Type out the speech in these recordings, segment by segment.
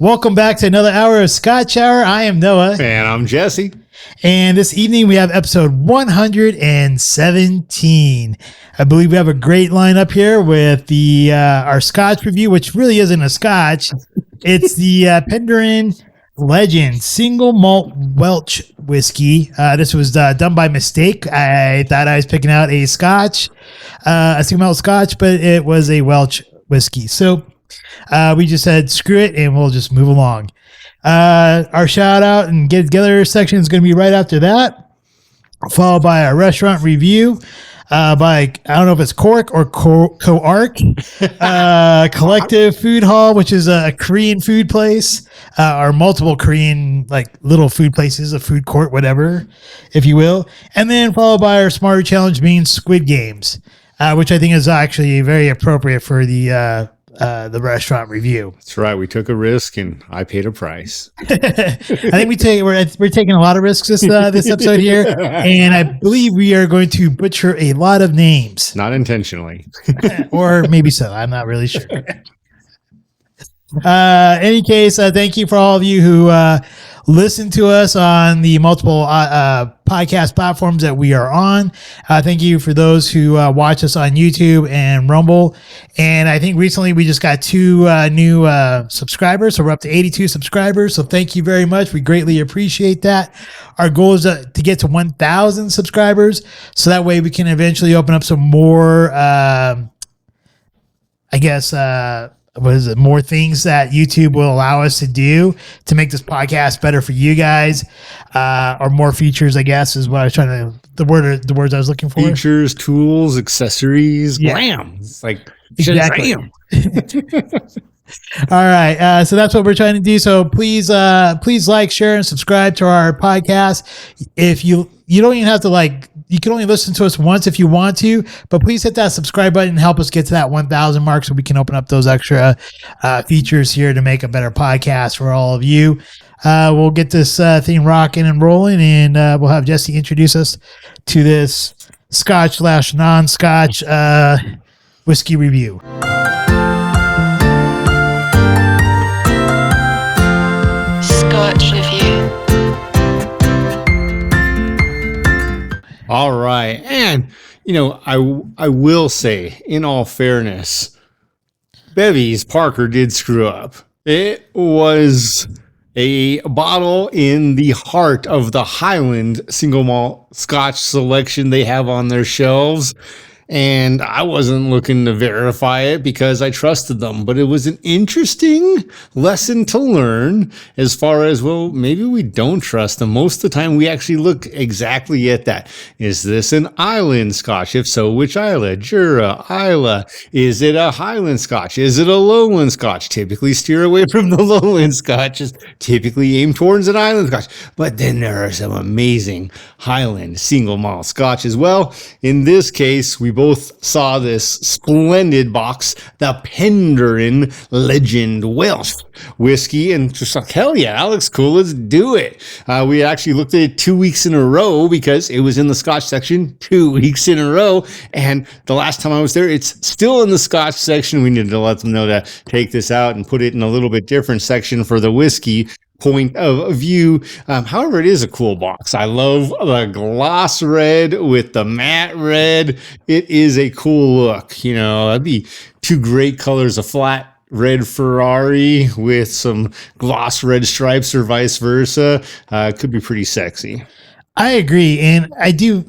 Welcome back to another hour of Scotch Hour. I am Noah. And I'm Jesse. And this evening we have episode 117. I believe we have a great lineup here with the our Scotch review, which really isn't a Scotch. It's the Penderyn Legend single malt Welch whiskey. This was done by mistake. I thought I was picking out a Scotch, a single malt Scotch, but it was a Welch whiskey. So we just said screw it and we'll just move along. Our shout out and get together section is going to be right after that, followed by our restaurant review by, I don't know if it's Coark or Coark, Collective Food Hall, which is a Korean food place, or multiple Korean, like little food places, a food court, whatever, if you will. And then followed by our Smarter Challenge being Squid Games, which I think is actually very appropriate for the restaurant review. That's right. We took a risk and I paid a price. I think we're taking a lot of risks this episode here, and I believe we are going to butcher a lot of names. Not intentionally. Or maybe so. I'm not really sure. Any case, thank you for all of you who listen to us on the multiple podcast platforms that we are on. Thank you for those who watch us on YouTube and Rumble. And I think recently we just got 2 new subscribers. So we're up to 82 subscribers. So thank you very much. We greatly appreciate that. Our goal is to get to 1,000 subscribers. So that way we can eventually open up some more, more things that YouTube will allow us to do to make this podcast better for you guys, or more features, I guess, is what I was trying to, the words I was looking for. Features, tools, accessories, Dram. It's like, exactly. Dram. All right. So that's what we're trying to do. So please like, share, and subscribe to our podcast. If you don't even have to you can only listen to us once if you want to, but please hit that subscribe button and help us get to that 1,000 mark so we can open up those extra features here to make a better podcast for all of you. We'll get this thing rocking and rolling, and we'll have Jesse introduce us to this Scotch/non-Scotch whiskey review. Scotch Reviewed. All right. And, I will say, in all fairness, Bevy's Parker did screw up. It was a bottle in the heart of the Highland single malt Scotch selection they have on their shelves. And I wasn't looking to verify it because I trusted them, but it was an interesting lesson to learn as far as, well, maybe we don't trust them. Most of the time we actually look exactly at that. Is this an island Scotch? If so, which island? Jura, Isla. Is it a Highland Scotch? Is it a lowland Scotch? Typically steer away from the lowland Scotches. Typically aim towards an island Scotch. But then there are some amazing Highland single malt Scotch as well. In this case, we both saw this splendid box, the Penderyn Legend Welsh whiskey, and just like, hell yeah, that looks cool, let's do it. We actually looked at it 2 weeks in a row because it was in the Scotch section 2 weeks in a row, and the last time I was there, it's still in the Scotch section. We needed to let them know to take this out and put it in a little bit different section for the whiskey point of view. However, it is a cool box. I love the gloss red with the matte red. It is a cool look. That'd be 2 great colors, a flat red Ferrari with some gloss red stripes or vice versa. Could be pretty sexy. I agree. And I do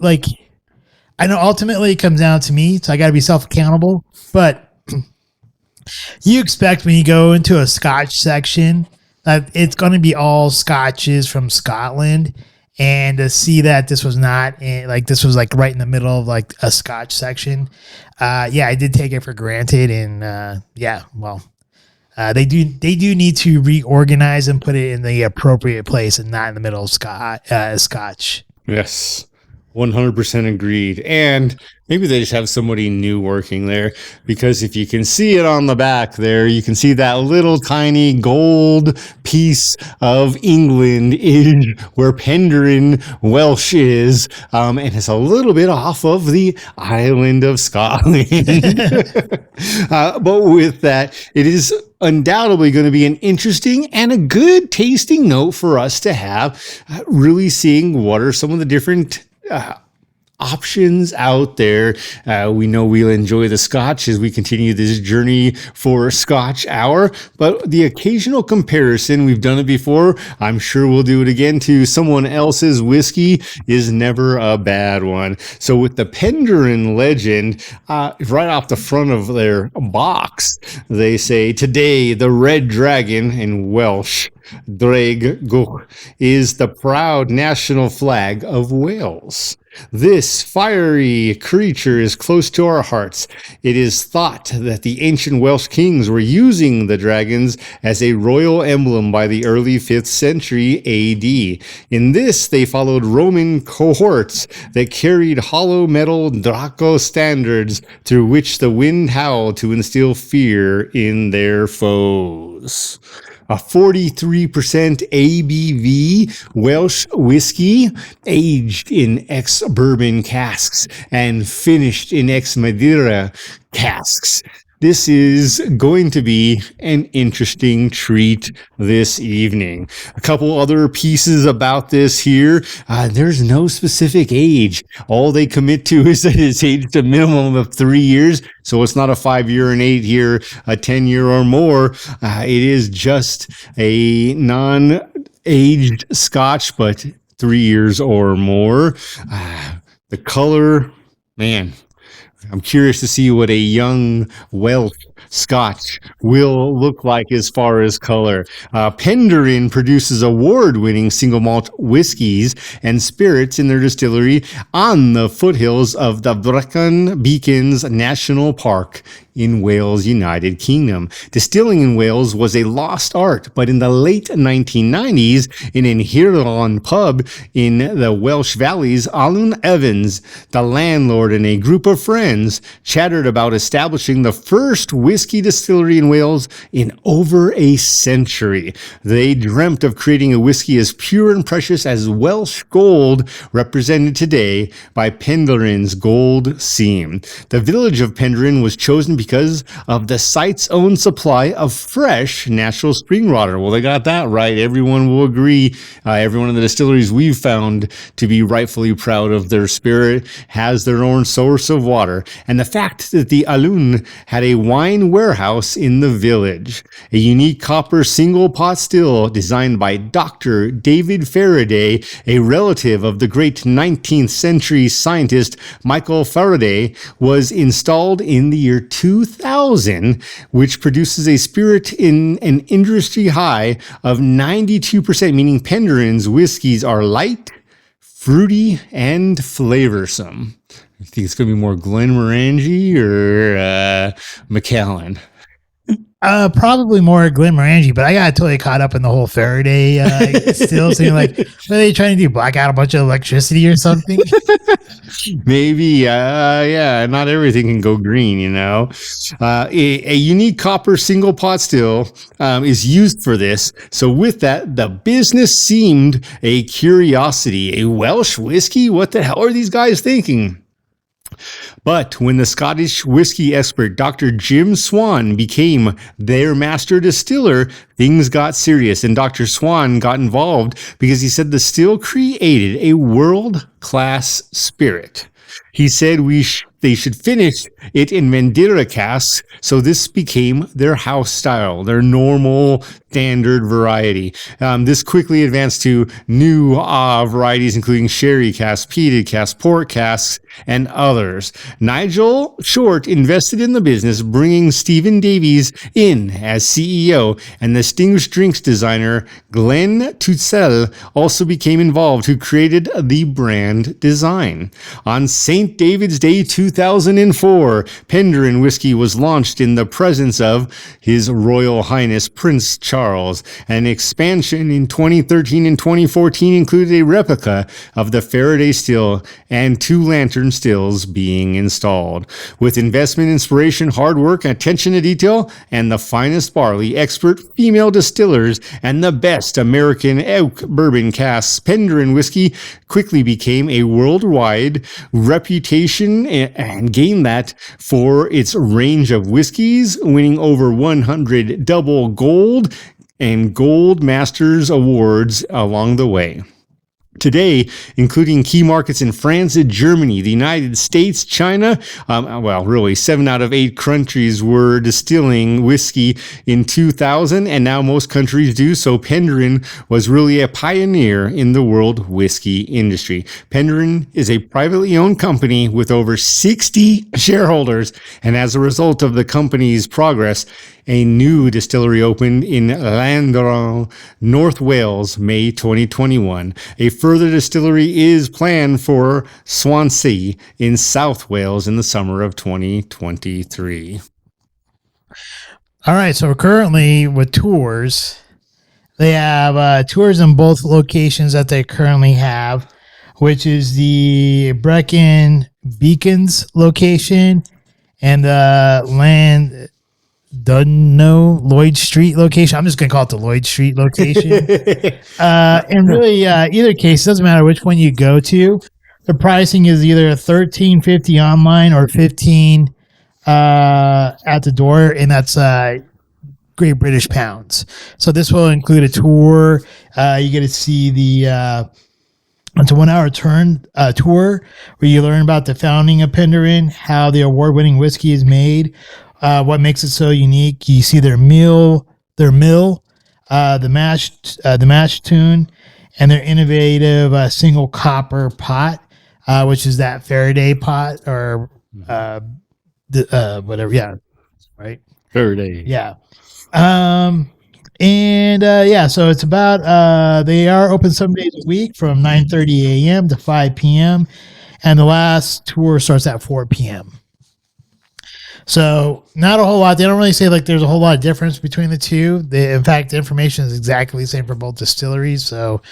I know ultimately it comes down to me, so I got to be self-accountable, but you expect when you go into a Scotch section, it's going to be all Scotches from Scotland, and to see that this was not this was right in the middle of a Scotch section. I did take it for granted, and they do need to reorganize and put it in the appropriate place and not in the middle of Scotch. Yes. 100% agreed. And maybe they just have somebody new working there, because if you can see it on the back there, you can see that little tiny gold piece of England is where Penderyn Welsh is. And it's a little bit off of the island of Scotland. But with that, it is undoubtedly going to be an interesting and a good tasting note for us to have, really seeing what are some of the different options out there. We know we'll enjoy the Scotch as we continue this journey for Scotch Hour, but the occasional comparison, we've done it before, I'm sure we'll do it again, to someone else's whiskey is never a bad one. So with the Penderyn Legend, right off the front of their box, they say, today the Red Dragon, in Welsh, Draig Goch, is the proud national flag of Wales. This fiery creature is close to our hearts. It is thought that the ancient Welsh kings were using the dragons as a royal emblem by the early 5th century AD. In this, they followed Roman cohorts that carried hollow metal Draco standards through which the wind howled to instill fear in their foes. A 43% ABV Welsh whiskey, aged in ex-bourbon casks and finished in ex-Madeira casks. This is going to be an interesting treat this evening. A couple other pieces about this here. There's no specific age. All they commit to is that it's aged a minimum of 3 years. So it's not a 5-year, an 8-year, a 10-year or more. It is just a non-aged Scotch, but 3 years or more. The color, man, I'm curious to see what a young Welsh Scotch will look like as far as color. Penderyn produces award-winning single malt whiskeys and spirits in their distillery on the foothills of the Brecon Beacons National Park in Wales, United Kingdom. Distilling in Wales was a lost art, but in the late 1990s, in an Hiron pub in the Welsh Valleys, Alun Evans, the landlord, and a group of friends chattered about establishing the first whiskey distillery in Wales in over a century. They dreamt of creating a whiskey as pure and precious as Welsh gold, represented today by Penderyn's gold seam. The village of Penderyn was chosen because of the site's own supply of fresh natural spring water. Well, they got that right. Everyone will agree. Every one of the distilleries we've found to be rightfully proud of their spirit has their own source of water. And the fact that the Alun had a wine warehouse in the village. A unique copper single pot still designed by Dr. David Faraday, a relative of the great 19th century scientist Michael Faraday, was installed in the year 2000, which produces a spirit in an industry high of 92%, meaning Penderyn's whiskeys are light, fruity, and flavorsome. You think it's going to be more Glenmorangie or Macallan? Probably more Glenmorangie, but I got totally caught up in the whole Faraday still. So like, what are they trying to do? Black out a bunch of electricity or something? Maybe, yeah, not everything can go green, you know. A unique copper single pot still is used for this. So with that, the business seemed a curiosity. A Welsh whiskey? What the hell are these guys thinking? But when the Scottish whiskey expert Dr. Jim Swan became their master distiller, things got serious, and Dr. Swan got involved because he said the still created a world-class spirit. He said they should finish it in Madeira casks, so this became their house style, their normal standard variety. This quickly advanced to new varieties, including sherry casks, peated casks, port casks, and others. Nigel Short invested in the business, bringing Stephen Davies in as CEO, and the distinguished drinks designer Glenn Tutzel also became involved, who created the brand design. On St. David's Day 2004, Penderyn whiskey was launched in the presence of His Royal Highness Prince Charles. An expansion in 2013 and 2014 included a replica of the Faraday still and 2 lantern stills being installed. With investment, inspiration, hard work, attention to detail, and the finest barley, expert female distillers, and the best American oak bourbon casks, Penderyn whiskey quickly became a worldwide reputation and gained that for its range of whiskeys, winning over 100 double gold and gold masters awards along the way. Today, including key markets in France, Germany, the United States, China, really 7 out of 8 countries were distilling whiskey in 2000, and now most countries do. So Penderyn was really a pioneer in the world whiskey industry. Penderyn is a privately owned company with over 60 shareholders, and as a result of the company's progress, a new distillery opened in Llandrall, North Wales, May 2021. A further distillery is planned for Swansea in South Wales in the summer of 2023. All right, so currently with tours, they have tours in both locations that they currently have, which is the Brecon Beacons location and the Lloyd Street location. I'm just going to call it the Lloyd Street location. And really, either case, it doesn't matter which one you go to. The pricing is either $13.50 online or $15 at the door, and that's Great British pounds. So this will include a tour. You get to see it's a 1-hour tour where you learn about the founding of Penderyn, how the award-winning whiskey is made, what makes it so unique. You see their mill, the mash tune, and their innovative single copper pot, which is that Faraday pot or whatever. Yeah, right. Faraday. Yeah. So it's about they are open 7 days a week from 9:30 a.m. to 5 p.m. and the last tour starts at 4 p.m. So not a whole lot. They don't really say like there's a whole lot of difference between the two. In fact, the information is exactly the same for both distilleries. So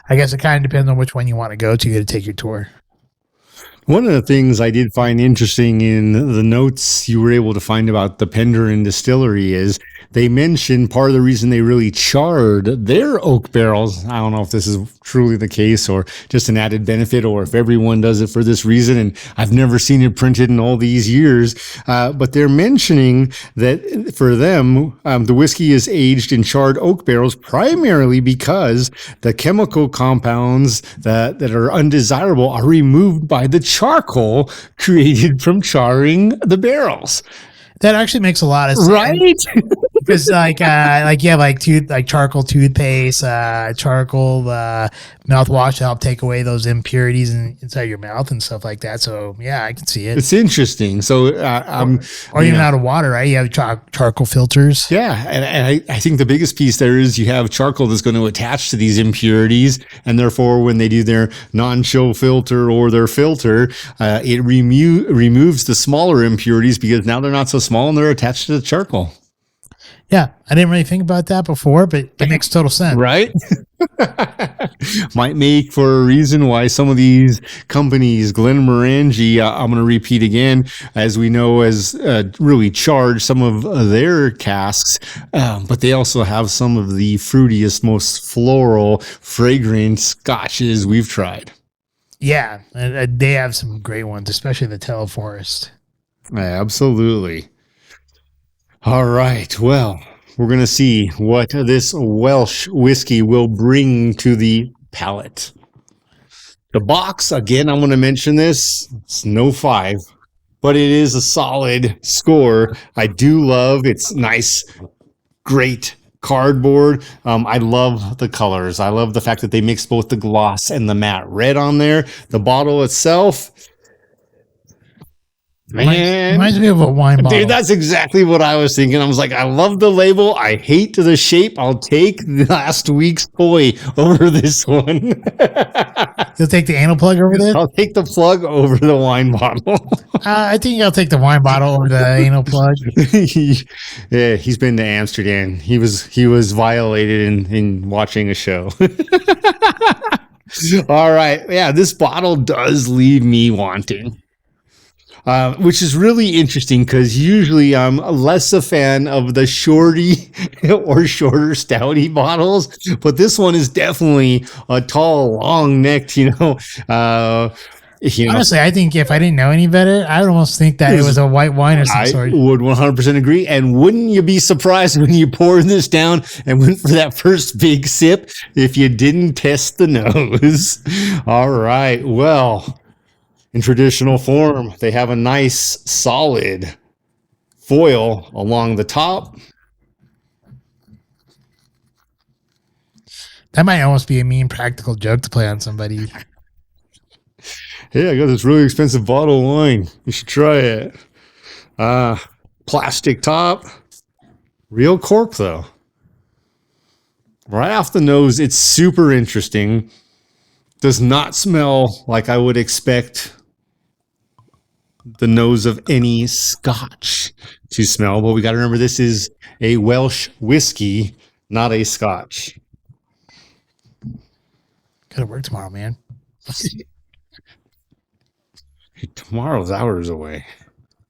I guess it kind of depends on which one you want to go to take your tour. One of the things I did find interesting in the notes you were able to find about the Penderyn distillery is they mentioned part of the reason they really charred their oak barrels. I don't know if this is truly the case or just an added benefit or if everyone does it for this reason. And I've never seen it printed in all these years. But they're mentioning that for them, the whiskey is aged in charred oak barrels primarily because the chemical compounds that are undesirable are removed by the charcoal created from charring the barrels. That actually makes a lot of sense. Right? Because like you have charcoal toothpaste, charcoal mouthwash to help take away those impurities inside your mouth and stuff like that. So yeah, I can see it. It's interesting. So or even out of water, right? You have charcoal filters. Yeah, and I think the biggest piece there is you have charcoal that's going to attach to these impurities, and therefore when they do their non-chill filter or their filter, it removes the smaller impurities because now they're not so small and they're attached to the charcoal. Yeah, I didn't really think about that before, but it makes total sense. Right? Might make for a reason why some of these companies, Glenmorangie, I'm going to repeat again, as we know, as really charge some of their casks, but they also have some of the fruitiest, most floral, fragrant scotches we've tried. Yeah, they have some great ones, especially the Teleforest. Absolutely. All right. Well, we're going to see what this Welsh whiskey will bring to the palate. The box, again, I'm going to mention this. It's no 5, but it is a solid score. I do love its nice, great cardboard. I love the colors. I love the fact that they mix both the gloss and the matte red on there. The bottle itself, man, reminds me of a wine bottle. Dude, that's exactly what I was thinking. I was like, I love the label. I hate the shape. I'll take last week's toy over this one. You'll take the anal plug over this? I'll take the plug over the wine bottle. I think I'll take the wine bottle over the anal plug. Yeah, he's been to Amsterdam. He was violated in watching a show. All right. Yeah, this bottle does leave me wanting. Which is really interesting because usually I'm less a fan of the shorty or shorter stouty bottles, but this one is definitely a tall, long necked, You know, Honestly, I think if I didn't know any better, I would almost think that it was a white wine or some I sort. would 100% agree. And wouldn't you be surprised when you poured this down and went for that first big sip if you didn't test the nose? All right. Well, in traditional form, they have a nice solid foil along the top. That might almost be a mean practical joke to play on somebody. Hey, I got this really expensive bottle of wine. You should try it. Plastic top. Real cork, though. Right off the nose, it's super interesting. Does not smell like I would expect the nose of any Scotch to smell. But we got to remember this is a Welsh whiskey, not a Scotch. Gotta work tomorrow, man. Tomorrow's hours away.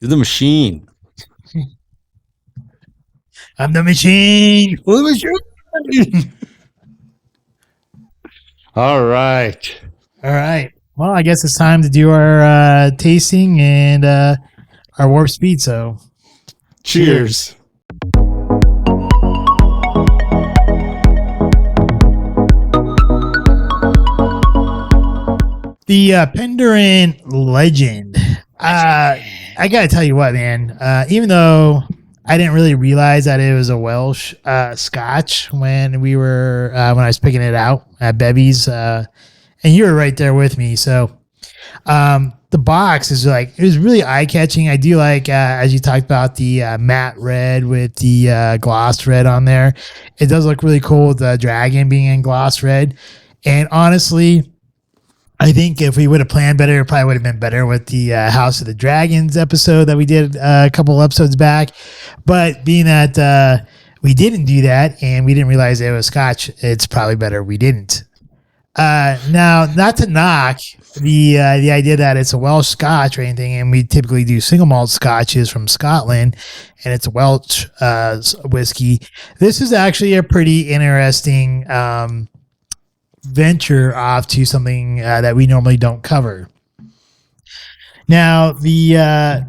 You're the machine. I'm the machine. Well, the machine. All right. All right. Well, I guess it's time to do our tasting and our warp speed. So, Cheers. the Penderyn Legend. I gotta tell you what, man. Even though I didn't really realize that it was a Welsh Scotch when we were when I was picking it out at Bevy's, and you were right there with me. So the box is like, it was really eye catching. I do like as you talked about the matte red with the gloss red on there. It does look really cool with the dragon being in gloss red. And honestly, I think if we would have planned better, it probably would have been better with the House of the Dragons episode that we did a couple episodes back. But being that we didn't do that and we didn't realize it was Scotch, it's probably better we didn't. Now, not to knock the idea that it's a Welsh Scotch or anything, and we typically do single malt Scotches from Scotland, and it's a Welsh whiskey. This is actually a pretty interesting venture off to something that we normally don't cover. Now, the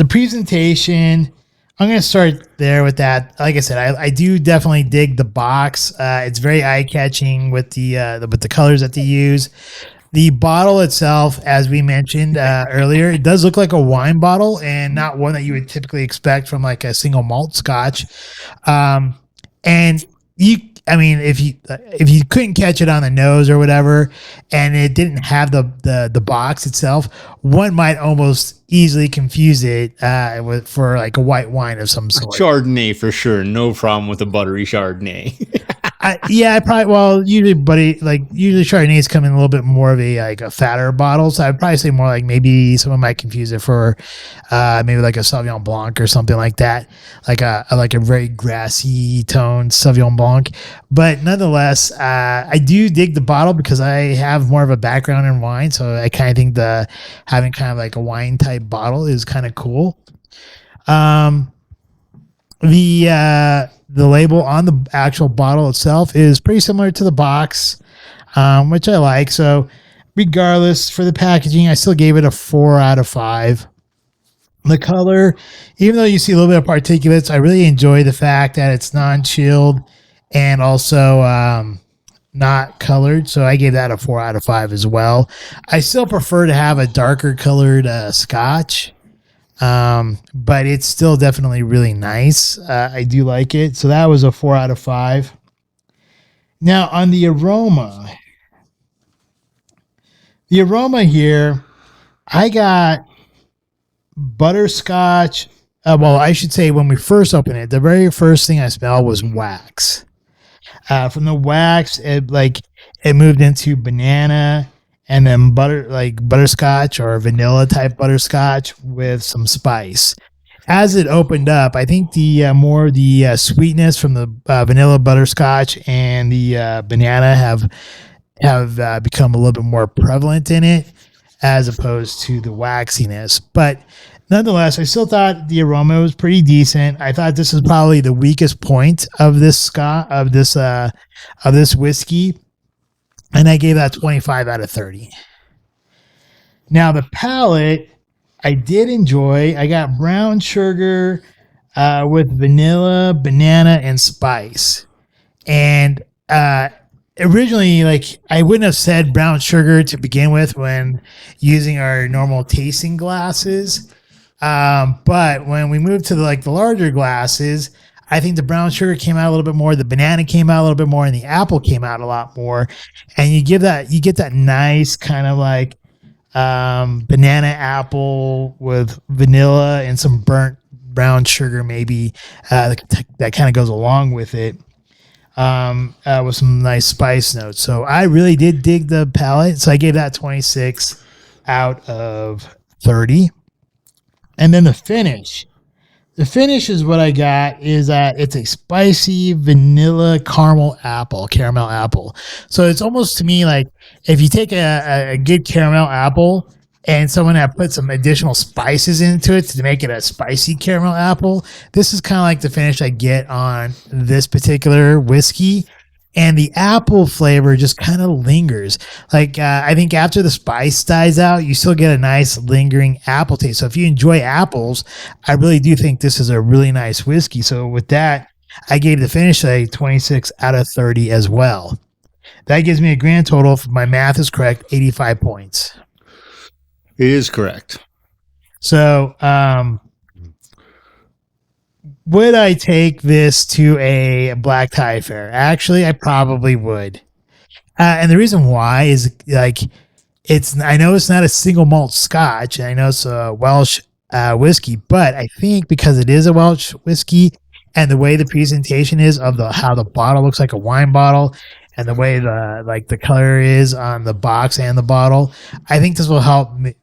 presentation, I'm going to start there with that. Like I said, I do definitely dig the box. It's very eye catching with the colors that they use. The bottle itself, as we mentioned earlier, it does look like a wine bottle and not one that you would typically expect from like a single malt Scotch. And if you couldn't catch it on the nose or whatever, and it didn't have the box itself, one might almost easily confuse it for like a white wine of some sort. Chardonnay for sure. No problem with a buttery Chardonnay. Usually Chardonnays come in a little bit more of a fatter bottle, so I'd probably say more like maybe someone might confuse it for maybe like a Sauvignon Blanc or something like that, like a very grassy toned Sauvignon Blanc. But nonetheless, I do dig the bottle because I have more of a background in wine, so I kind of think having kind of like a wine type bottle is kind of cool. The label on the actual bottle itself is pretty similar to the box, which I like. So regardless, for the packaging, I still gave it a 4 out of 5. The color, even though you see a little bit of particulates, I really enjoy the fact that it's non-chilled and also not colored. So I gave that a 4 out of 5 as well. I still prefer to have a darker colored Scotch. But it's still definitely really nice. I do like it. So that was a 4 out of 5. Now on the aroma here, I got butterscotch. I should say when we first opened it, the very first thing I smelled was wax. From the wax, it moved into banana, and then butterscotch or vanilla type butterscotch with some spice. As it opened up, I think the sweetness from the vanilla butterscotch and the banana have become a little bit more prevalent in it, as opposed to the waxiness. But nonetheless, I still thought the aroma was pretty decent. I thought this is probably the weakest point of this whiskey. And I gave that 25 out of 30. Now the palate, I did enjoy. I got brown sugar with vanilla, banana, and spice. And originally, like I wouldn't have said brown sugar to begin with when using our normal tasting glasses. But when we moved to the larger glasses, I think the brown sugar came out a little bit more, the banana came out a little bit more, and the apple came out a lot more. And you get that nice kind of like banana apple with vanilla and some burnt brown sugar, maybe that kind of goes along with it. With some nice spice notes. So I really did dig the palette. So I gave that 26 out of 30. And then the finish. The finish is what I got is that it's a spicy vanilla caramel apple. So it's almost to me like if you take a good caramel apple and someone that put some additional spices into it to make it a spicy caramel apple, this is kind of like the finish I get on this particular whiskey. And the apple flavor just kind of lingers. Like I think after the spice dies out, you still get a nice lingering apple taste. So if you enjoy apples, I really do think this is a really nice whiskey. So with that, I gave the finish a 26 out of 30 as well. That gives me a grand total, if my math is correct, 85 points. It is correct. So would I take this to a black tie fair? Actually, I probably would. And the reason why is like I know it's not a single malt Scotch, and I know it's a Welsh whiskey, but I think because it is a Welsh whiskey and the way the presentation is of how the bottle looks like a wine bottle and the way the color is on the box and the bottle, I think this will help me.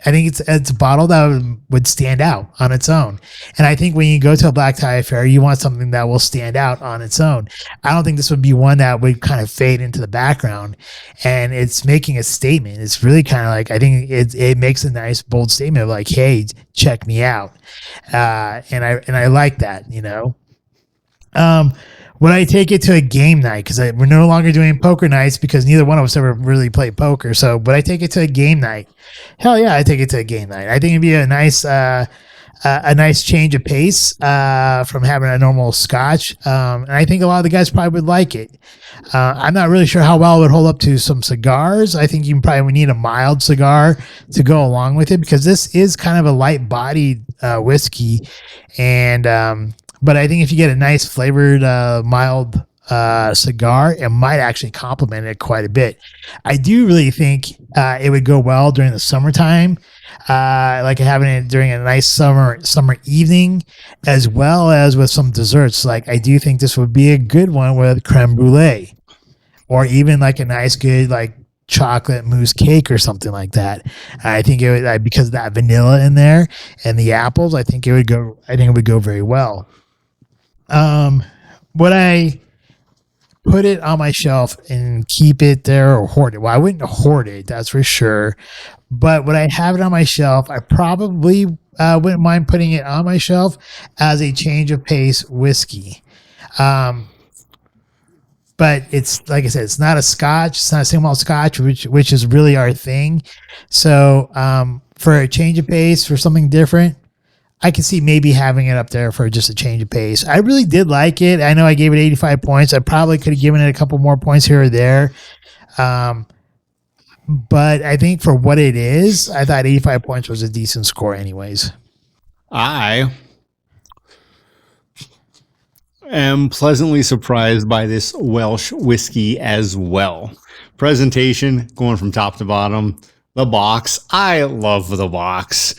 I think it's a bottle that would stand out on its own. And I think when you go to a black tie affair, you want something that will stand out on its own. I don't think this would be one that would kind of fade into the background. And it's making a statement. It's really kind of like, I think it makes a nice bold statement of like, hey, check me out. And I like that, you know. Would I take it to a game night? Because we're no longer doing poker nights because neither one of us ever really played poker. So would I take it to a game night? Hell yeah, I take it to a game night. I think it'd be a nice change of pace from having a normal Scotch. And I think a lot of the guys probably would like it. I'm not really sure how well it would hold up to some cigars. I think you probably would need a mild cigar to go along with it because this is kind of a light-bodied whiskey. And but I think if you get a nice flavored, mild cigar, it might actually complement it quite a bit. I do really think it would go well during the summertime, like having it during a nice summer evening, as well as with some desserts. Like I do think this would be a good one with creme brulee, or even like a nice good like chocolate mousse cake or something like that. I think it would because of that vanilla in there and the apples. I think it would go very well. Would I put it on my shelf and keep it there or hoard it? Well, I wouldn't hoard it, that's for sure. But would I have it on my shelf? I probably wouldn't mind putting it on my shelf as a change of pace whiskey. But it's like I said, it's not a Scotch. It's not a single malt Scotch, which is really our thing. So for a change of pace, for something different, I can see maybe having it up there for just a change of pace. I really did like it. I know I gave it 85 points. I probably could have given it a couple more points here or there. But I think for what it is, I thought 85 points was a decent score anyways. I am pleasantly surprised by this Welsh whiskey as well. Presentation, going from top to bottom. The box, I love the box.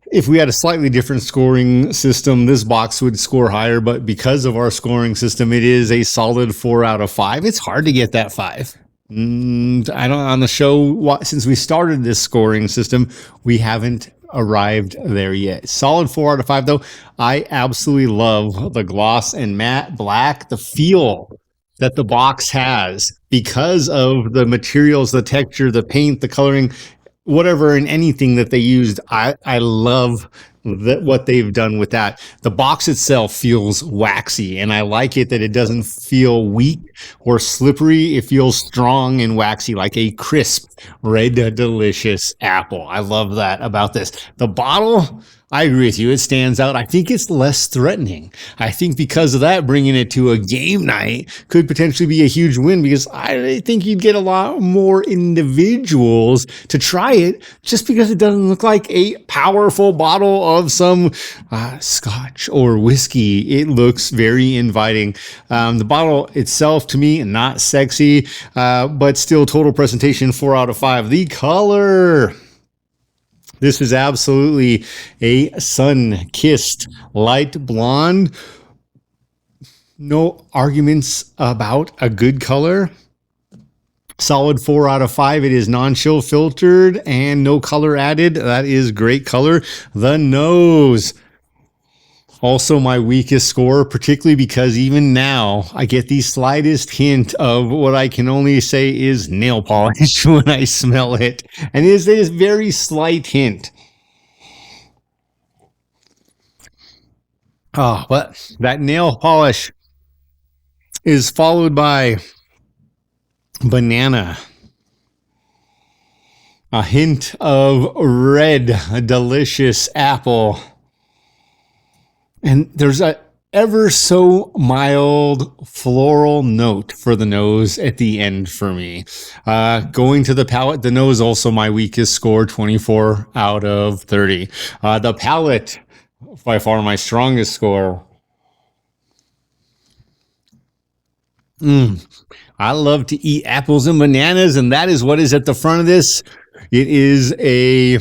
If we had a slightly different scoring system, this box would score higher, but because of our scoring system, it is a solid 4 out of 5. It's hard to get that 5. I don't on the show, since we started this scoring system, we haven't arrived there yet. Solid 4 out of 5, though. I absolutely love the gloss and matte black, the feel that the box has because of the materials, the texture, the paint, the coloring, whatever and anything that they used. I love what they've done with that. The box itself feels waxy, and I like it that it doesn't feel weak or slippery. It feels strong and waxy, like a crisp, red, delicious apple. I love that about this. The bottle, I agree with you. It stands out. I think it's less threatening. I think because of that, bringing it to a game night could potentially be a huge win, because I think you'd get a lot more individuals to try it just because it doesn't look like a powerful bottle of some scotch or whiskey. It looks very inviting. The bottle itself, to me, not sexy, but still total presentation 4 out of 5. The color. This is absolutely a sun-kissed light blonde. No arguments about a good color. Solid 4 out of 5. It is non-chill filtered and no color added. That is great color. The nose. Also my weakest score, particularly because even now I get the slightest hint of what I can only say is nail polish when I smell it. And it is this very slight hint. Oh, but that nail polish is followed by banana. A hint of red, delicious apple. And there's a ever so mild floral note for the nose at the end for me. Going to the palate, the nose also my weakest score, 24 out of 30. The palate, by far my strongest score. I love to eat apples and bananas, and that is what is at the front of this. It is a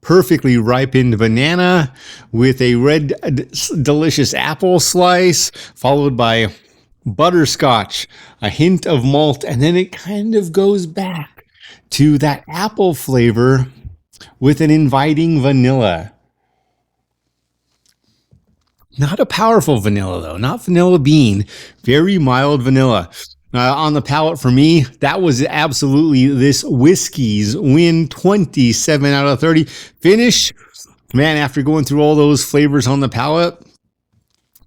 perfectly ripened banana with a red, delicious apple slice, followed by butterscotch, a hint of malt, and then it kind of goes back to that apple flavor with an inviting vanilla. Not a powerful vanilla, though. Not vanilla bean. Very mild vanilla. On the palate for me, that was absolutely this whiskey's win, 27 out of 30. Finish, man, after going through all those flavors on the palate,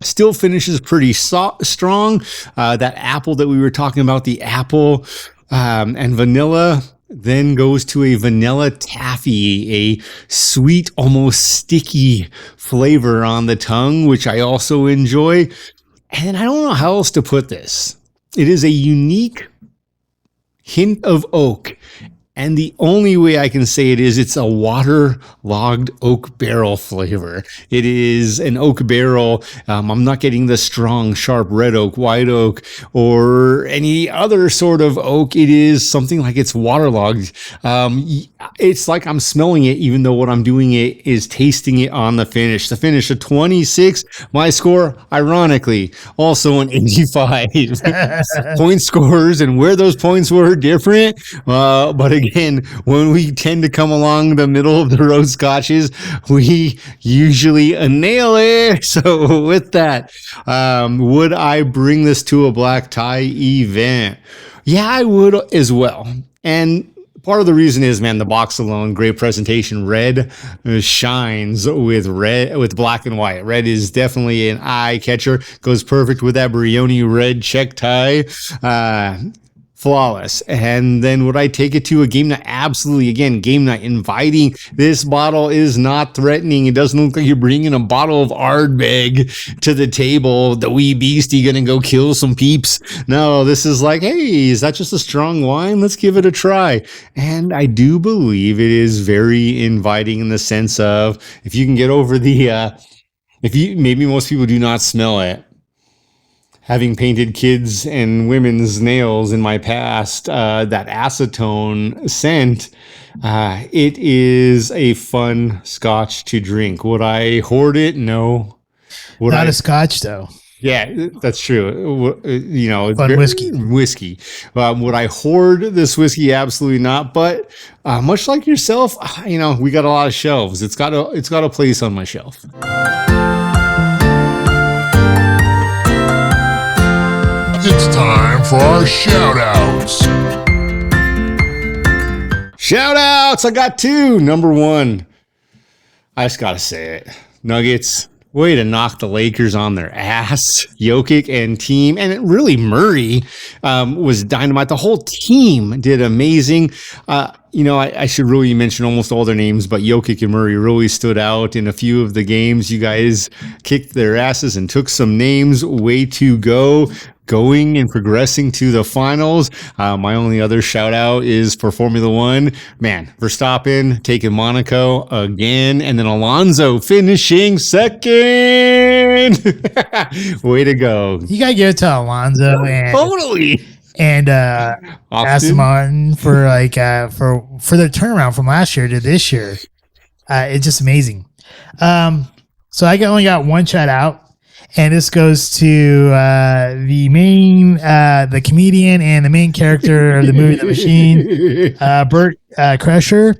still finishes pretty strong. That apple that we were talking about, the apple and vanilla, then goes to a vanilla taffy, a sweet, almost sticky flavor on the tongue, which I also enjoy. And I don't know how else to put this. It is a unique hint of oak. And the only way I can say it is it's a waterlogged oak barrel flavor. It is an oak barrel. I'm not getting the strong, sharp red oak, white oak, or any other sort of oak. It is something like it's waterlogged. It's like I'm smelling it, even though what I'm doing it is tasting it on the finish. The finish, a 26. My score, ironically, also an 85. Point scores and where those points were different. But again, when we tend to come along the middle of the road scotches, we usually nail it. So with that, would I bring this to a black tie event? Yeah, I would as well. And part of the reason is, man, the box alone, great presentation. Red shines with black and white. Red is definitely an eye catcher. Goes perfect with that Brioni red check tie. Flawless. And then would I take it to a game night? Absolutely. Again, game night, inviting. This bottle is not threatening. It doesn't look like you're bringing a bottle of Ardbeg to the table. The wee beastie gonna go kill some peeps. No, this is like, hey, is that just a strong wine? Let's give it a try. And I do believe it is very inviting in the sense of, if you can get over maybe most people do not smell it. Having painted kids and women's nails in my past, that acetone scent, it is a fun scotch to drink. Would I hoard it? No. Not a scotch, though. Yeah, that's true. Fun whiskey. Would I hoard this whiskey? Absolutely not. But much like yourself, we got a lot of shelves. It's got a place on my shelf. It's time for our shout-outs. Shout-outs! I got two. Number one, I just gotta say it. Nuggets, way to knock the Lakers on their ass. Jokic and team, and it really Murray was dynamite. The whole team did amazing. I should really mention almost all their names, but Jokic and Murray really stood out in a few of the games. You guys kicked their asses and took some names. Way to go. Going and progressing to the finals. My only other shout out is for Formula One. Man, Verstappen taking Monaco again, and then Alonso finishing second. Way to go. You gotta give it to Alonso and Totally. and Aston Martin for for their turnaround from last year to this year. It's just amazing. So I only got one shout out. And this goes to the comedian and the main character of the movie The Machine, Bert Kreschner,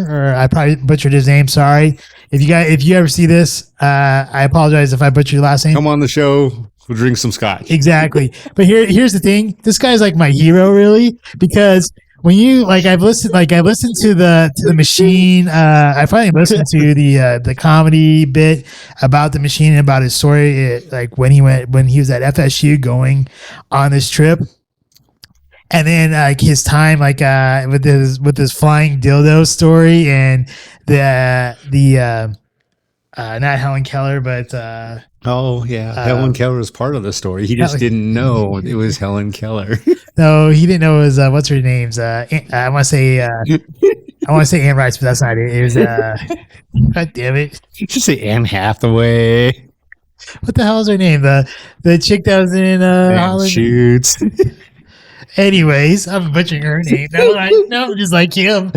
or I probably butchered his name. Sorry. If you ever see this, I apologize if I butchered your last name. Come on the show. We'll drink some scotch. Exactly. But here's the thing. This guy's like my hero, really, because when you I've listened to the Machine. I finally listened to the comedy bit about the Machine and about his story. When he was at FSU going on this trip, and then his time with his flying dildo story and the not Helen Keller, but oh yeah, Helen Keller was part of the story. He just didn't know it was Helen Keller. No, he didn't know it was what's her name's. I want to say Anne Rice, but that's not it. It was God damn it! You should say Anne Hathaway. What the hell is her name? The chick that was in Holland. Shoots. Anyways, I'm butchering her name. No, just like him.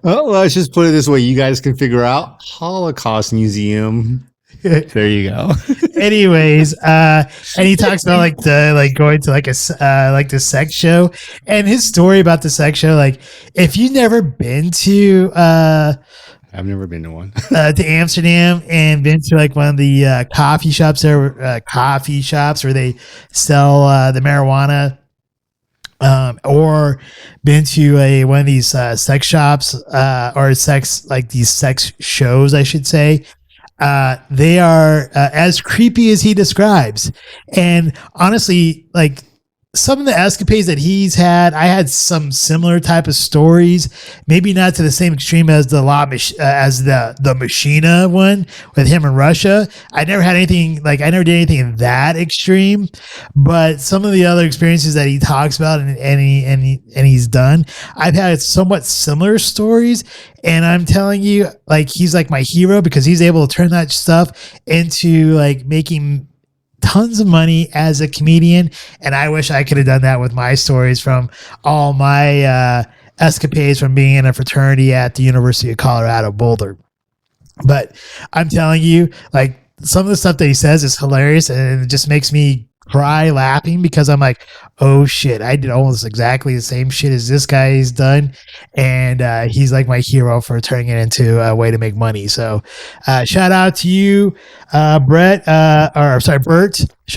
Well, let's just put it this way: you guys can figure out Holocaust Museum. There you go. Anyways, and he talks about going to the sex show, and his story about the sex show. Like, if you've never been to, I've never been to one. To Amsterdam and been to one of the coffee shops there, where they sell the marijuana. Or been to one of these sex shops or these sex shows, I should say. They are as creepy as he describes. And honestly, some of the escapades that he's had, I had some similar type of stories, maybe not to the same extreme as the Machina one with him in Russia. I never had anything I never did anything that extreme, but some of the other experiences that he talks about and he's done, I've had somewhat similar stories. And I'm telling you, he's my hero because he's able to turn that stuff into making tons of money as a comedian. And I wish I could have done that with my stories from all my escapades from being in a fraternity at the University of Colorado Boulder. But I'm telling you, some of the stuff that he says is hilarious, and it just makes me cry laughing because I'm like, oh shit, I did almost exactly the same shit as this guy has done. And he's my hero for turning it into a way to make money. So shout out to you, Bert. Shout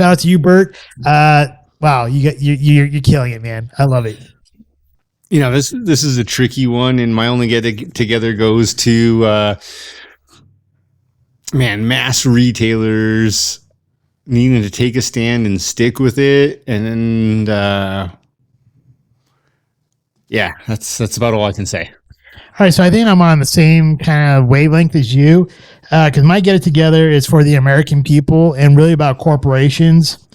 out to you, Bert. Wow, you're killing it, man. I love it. This is a tricky one, and my only get together goes to mass retailers needing to take a stand and stick with it, and that's about all I can say. All right, so I think I'm on the same kind of wavelength as you, because my get it together is for the American people and really about corporations,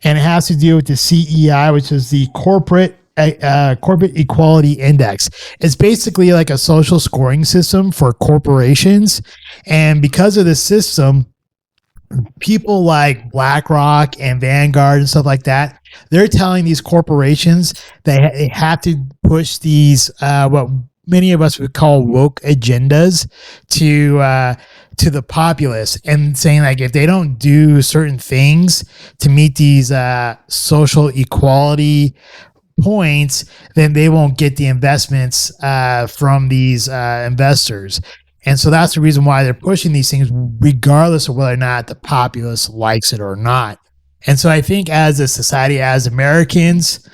and it has to do with the CEI, which is the Corporate Equality Index. It's basically like a social scoring system for corporations, and because of this system, people like BlackRock and Vanguard and stuff like that, they're telling these corporations they have to push these what many of us would call woke agendas to the populace, and saying if they don't do certain things to meet these social equality points, then they won't get the investments from these investors. And so that's the reason why they're pushing these things, regardless of whether or not the populace likes it or not. And so I think as a society, as Americans,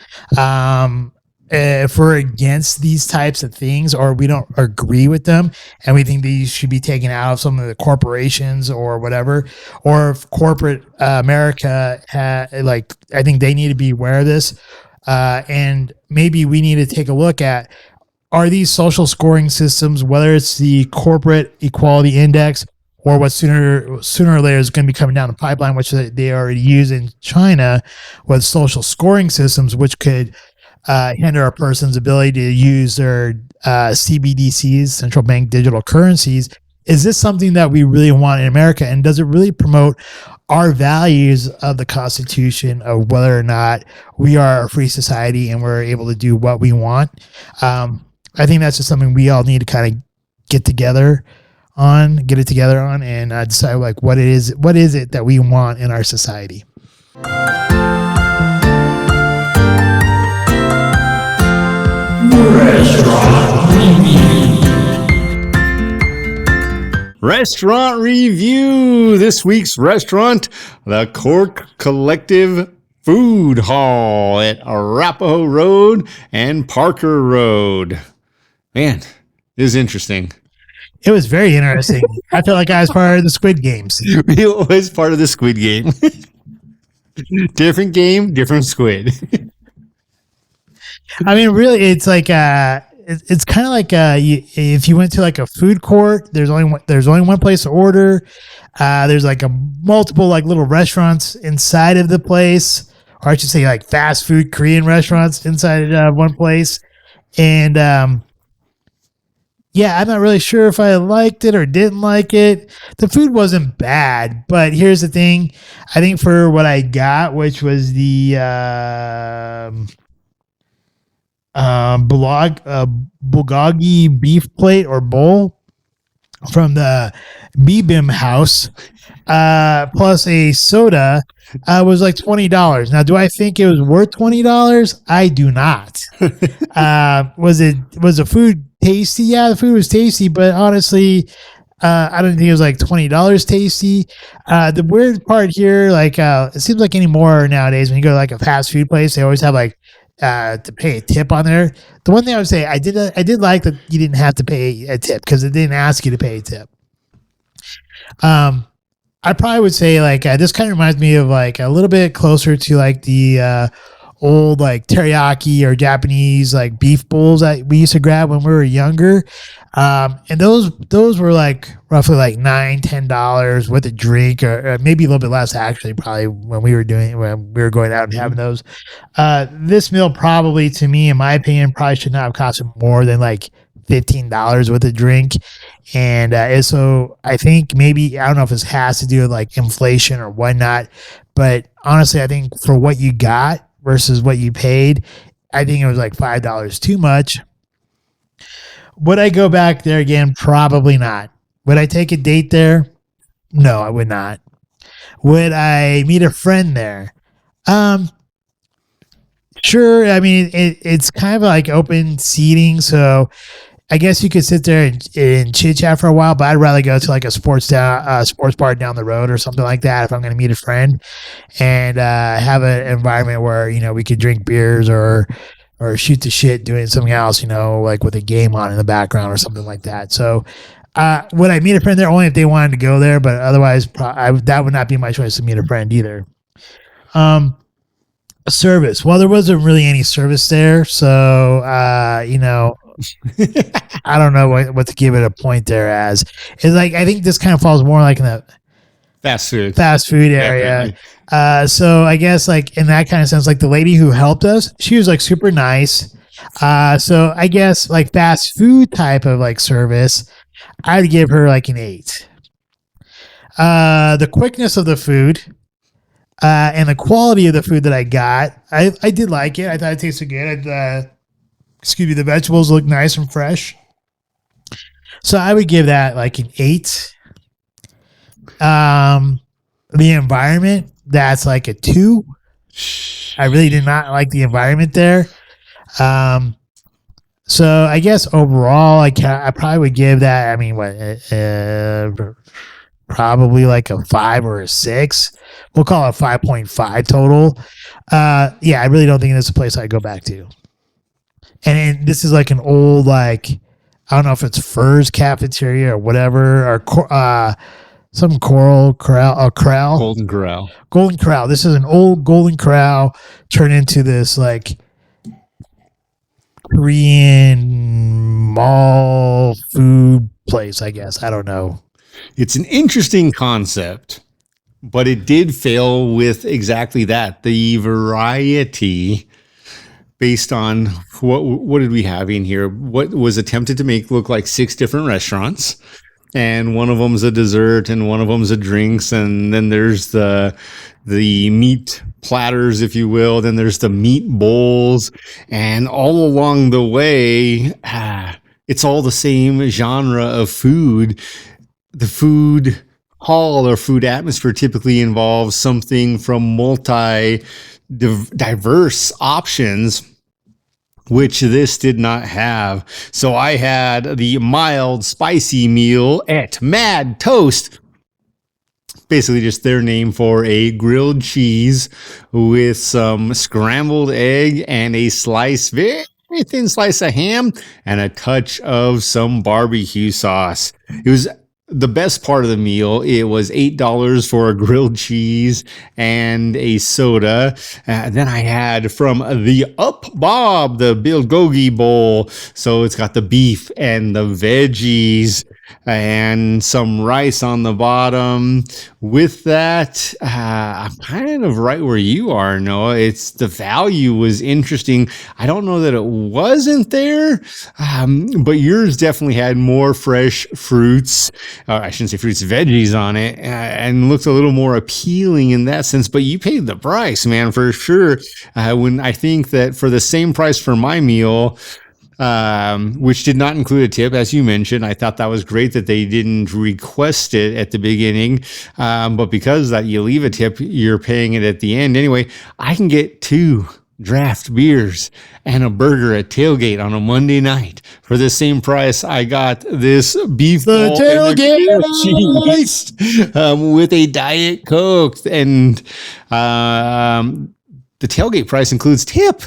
if we're against these types of things or we don't agree with them and we think these should be taken out of some of the corporations or whatever, or if corporate America, I think they need to be aware of this. And maybe we need to take a look at, are these social scoring systems, whether it's the corporate equality index or what sooner or later is going to be coming down the pipeline, which they already use in China with social scoring systems, which could hinder a person's ability to use their CBDCs, central bank digital currencies. Is this something that we really want in America? And does it really promote our values of the Constitution of whether or not we are a free society and we're able to do what we want? I think that's just something we all need to kind of get it together on, and decide like what is it that we want in our society. Restaurant review. This week's restaurant, the Coark Collective Food Hall at Arapahoe Road and Parker Road. Man, it is interesting. It was very interesting. I feel like I was part of the Squid Games. It was part of the Squid Game. Different game, different squid. I mean, really, it's like it's kind of like if you went to like a food court. There's only one place to order. There's like a multiple like little restaurants inside of the place, or I should say like fast food Korean restaurants inside one place. And yeah, I'm not really sure if I liked it or didn't like it. The food wasn't bad, but here's the thing: I think for what I got, which was the bulgogi beef plate or bowl from the Bibim house, plus a soda, was like $20. Now, do I think it was worth $20? I do not. Was the food tasty? Yeah, the food was tasty, but honestly, I don't think it was like $20 tasty. The weird part here, like it seems like anymore nowadays when you go to like a fast food place, they always have like to pay a tip on there. The one thing I would say, I did like that you didn't have to pay a tip because it didn't ask you to pay a tip. I probably would say like this kind of reminds me of like a little bit closer to like the old like teriyaki or Japanese like beef bowls that we used to grab when we were younger. And those were like roughly like $9-10 with a drink, or maybe a little bit less actually, probably when we were going out and having those. This meal probably, to me, in my opinion, probably should not have cost more than like $15 with a drink. And so I think maybe, I don't know if this has to do with like inflation or whatnot, but honestly, I think for what you got versus what you paid, I think it was like $5 too much. Would I go back there again? Probably not. Would I take a date there? No, I would not. Would I meet a friend there? Sure. I mean, it's kind of like open seating, so I guess you could sit there and chit chat for a while, but I'd rather go to like a sports bar down the road or something like that if I'm going to meet a friend, and have an environment where, you know, we could drink beers or shoot the shit doing something else, you know, like with a game on in the background or something like that. So would I meet a friend there? Only if they wanted to go there, but otherwise that would not be my choice to meet a friend either. Service. Well, there wasn't really any service there, so you know, I don't know what to give it a point there as. It's like, I think this kind of falls more like in the fast food area. So I guess like in that kind of sense, like the lady who helped us, she was like super nice. So I guess like fast food type of like service, I'd give her like an 8. The quickness of the food, and the quality of the food that I got, I did like it. I thought it tasted good. The vegetables look nice and fresh. So I would give that like an 8. The environment, that's like a 2. I really did not like the environment there. So I guess overall, I probably would give that, I mean, probably like a 5 or a 6. We'll call it 5.5 total. Yeah, I really don't think it's a place I'd go back to. And this is like an old, like, I don't know if it's Furs cafeteria or whatever, or some Coral Corral. Golden Corral. Golden Corral. This is an old Golden Corral turned into this like Korean mall food place, I guess. I don't know. It's an interesting concept, but it did fail with exactly that. The variety based on what did we have in here? What was attempted to make look like 6 different restaurants. And one of them's a dessert and one of them's a drinks. And then there's the meat platters, if you will. Then there's the meat bowls. And all along the way, it's all the same genre of food. The food hall or food atmosphere typically involves something from diverse options, which this did not have. So I had the mild spicy meal at Mad Toast. Basically just their name for a grilled cheese with some scrambled egg and a very thin slice of ham and a touch of some barbecue sauce. It was the best part of the meal. It was $8 for a grilled cheese and a soda. Then I had from the Up Bob, the bulgogi bowl. So it's got the beef and the veggies and some rice on the bottom. With that, I'm kind of right where you are, Noah. It's the value was interesting. I don't know that it wasn't there, but yours definitely had more fresh fruits. I shouldn't say fruits, veggies on it, and looked a little more appealing in that sense. But you paid the price, man, for sure. When I think that for the same price for my meal, which did not include a tip, as you mentioned. I thought that was great that they didn't request it at the beginning. But because that you leave a tip, you're paying it at the end. Anyway, I can get 2 draft beers and a burger at Tailgate on a Monday night for the same price. I got this beef The Tailgate cheese with a Diet Coke, and the Tailgate price includes tip.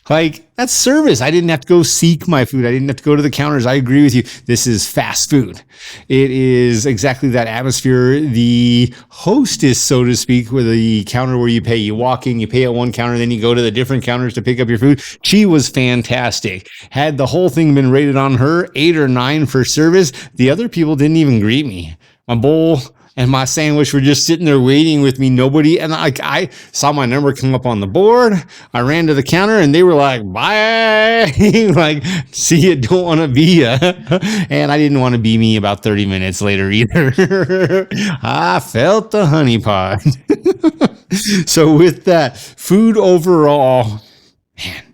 Like, that's service. I didn't have to go seek my food. I didn't have to go to the counters. I agree with you. This is fast food. It is exactly that atmosphere. The hostess, so to speak, with the counter where you pay. You walk in, you pay at one counter, then you go to the different counters to pick up your food. She was fantastic. Had the whole thing been rated on her, 8 or 9 for service, the other people didn't even greet me. My bowl and my sandwich were just sitting there waiting with me. Nobody. And I saw my number come up on the board. I ran to the counter and they were like, bye. Like, see you, don't want to be ya. And I didn't want to be me about 30 minutes later either. I felt the honey pot. So with that, food overall, man,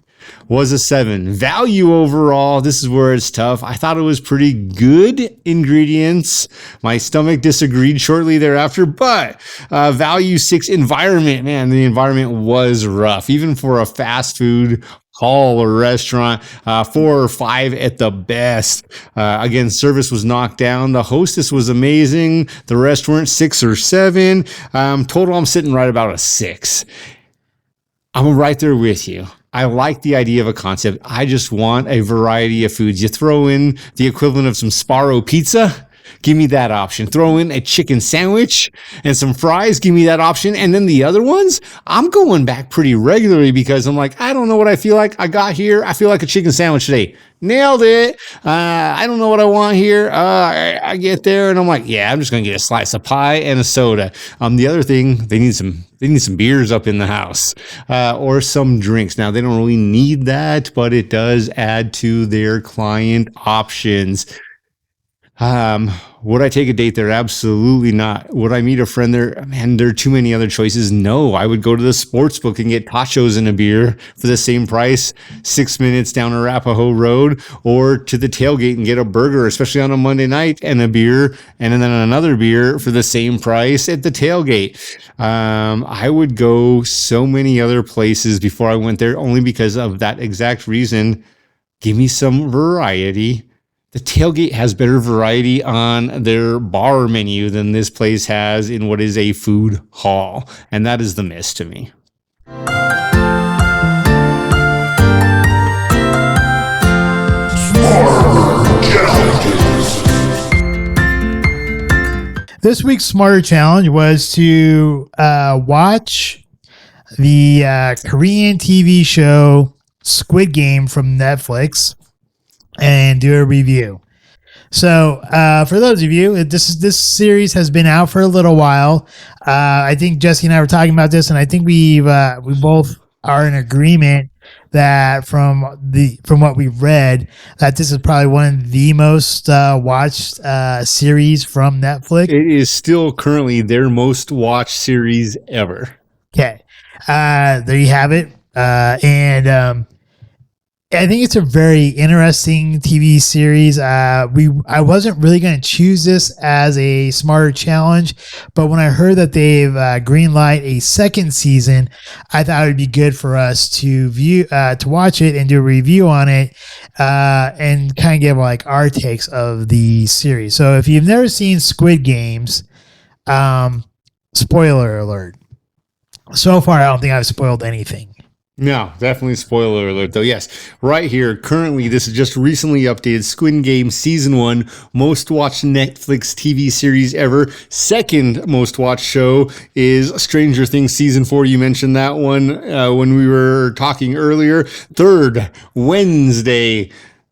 was a 7. Value overall, this is where it's tough. I thought it was pretty good ingredients. My stomach disagreed shortly thereafter, but value 6. Environment, man, the environment was rough. Even for a fast food hall or restaurant, 4 or 5 at the best. Again, service was knocked down. The hostess was amazing. The restaurant, 6 or 7. Total, I'm sitting right about a 6. I'm right there with you. I like the idea of a concept. I just want a variety of foods. You throw in the equivalent of some Sparrow pizza, give me that option. Throw in a chicken sandwich and some fries, give me that option. And then the other ones, I'm going back pretty regularly because I'm like, I don't know what I feel like. I got here. I feel like a chicken sandwich today. Nailed it. I don't know what I want here. I get there and I'm like, yeah, I'm just going to get a slice of pie and a soda. The other thing, they need some beers up in the house, or some drinks. Now they don't really need that, but it does add to their client options. Would I take a date there? Absolutely not. Would I meet a friend there? Man, there are too many other choices. No, I would go to the sports book and get tachos and a beer for the same price, 6 minutes down Arapahoe Road, or to the Tailgate and get a burger, especially on a Monday night, and a beer, and then another beer for the same price at the Tailgate. I would go so many other places before I went there, only because of that exact reason. Give me some variety. The Tailgate has better variety on their bar menu than this place has in what is a food hall. And that is the miss to me. This week's Smarter Challenge was to watch the Korean TV show Squid Game from Netflix and do a review. So, for those of you, this series has been out for a little while. I think Jesse and I were talking about this, and I think we both are in agreement that from what we've read, that this is probably one of the most watched series from Netflix. It is still currently their most watched series ever. Okay, there you have it, and I think it's a very interesting TV series. I wasn't really going to choose this as a Smarter Challenge, but when I heard that they've greenlight a second season, I thought it would be good for us to watch it and do a review on it, and kind of give like our takes of the series. So if you've never seen Squid Games, spoiler alert. So far, I don't think I've spoiled anything. No, definitely spoiler alert though. Yes, right here. Currently, this is just recently updated. Squid Game Season 1, most watched Netflix TV series ever. Second most watched show is Stranger Things Season 4. You mentioned that one when we were talking earlier. Third, Wednesday.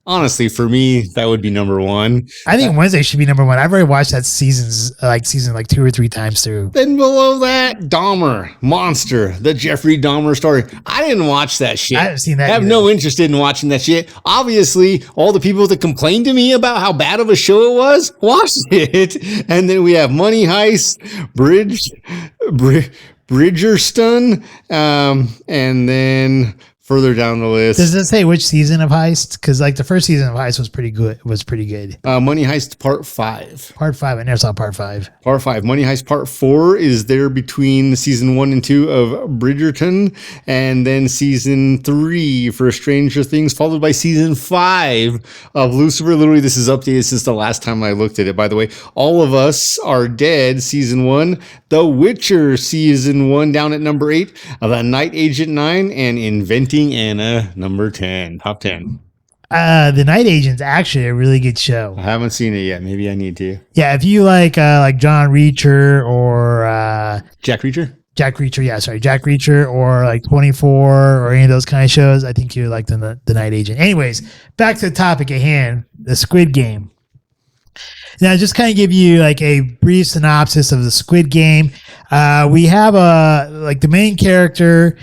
Honestly, for me, that would be number one. I think Wednesday should be number one. I've already watched that season 2 or 3 times through. Then below that, Dahmer, Monster, the Jeffrey Dahmer story. I didn't watch that shit. I haven't seen that I have either. no interest in watching that shit. Obviously, all the people that complained to me about how bad of a show it was, watched it. And then we have Money Heist, Bridgerton, and then further down the list. Does it say which season of Heist? Because like the first season of Heist was pretty good. Money Heist Part 5. Part 5. I never saw Part 5. Part 5. Money Heist Part 4 is there between season 1 and 2 of Bridgerton, and then season 3 for Stranger Things, followed by season 5 of Lucifer. Literally, this is updated since the last time I looked at it, by the way. All of Us Are Dead, season 1. The Witcher, season 1, down at number 8. The Night Agent 9, and Inventing Anna, number 10. Top 10. The Night Agent's actually a really good show. I haven't seen it yet. Maybe I need to. Yeah, if you like John Reacher or Jack Reacher? Jack Reacher or like 24 or any of those kind of shows, I think you like the Night Agent. Anyways, back to the topic at hand, the Squid Game. Now, just kind of give you like a brief synopsis of the Squid Game. We have the main character.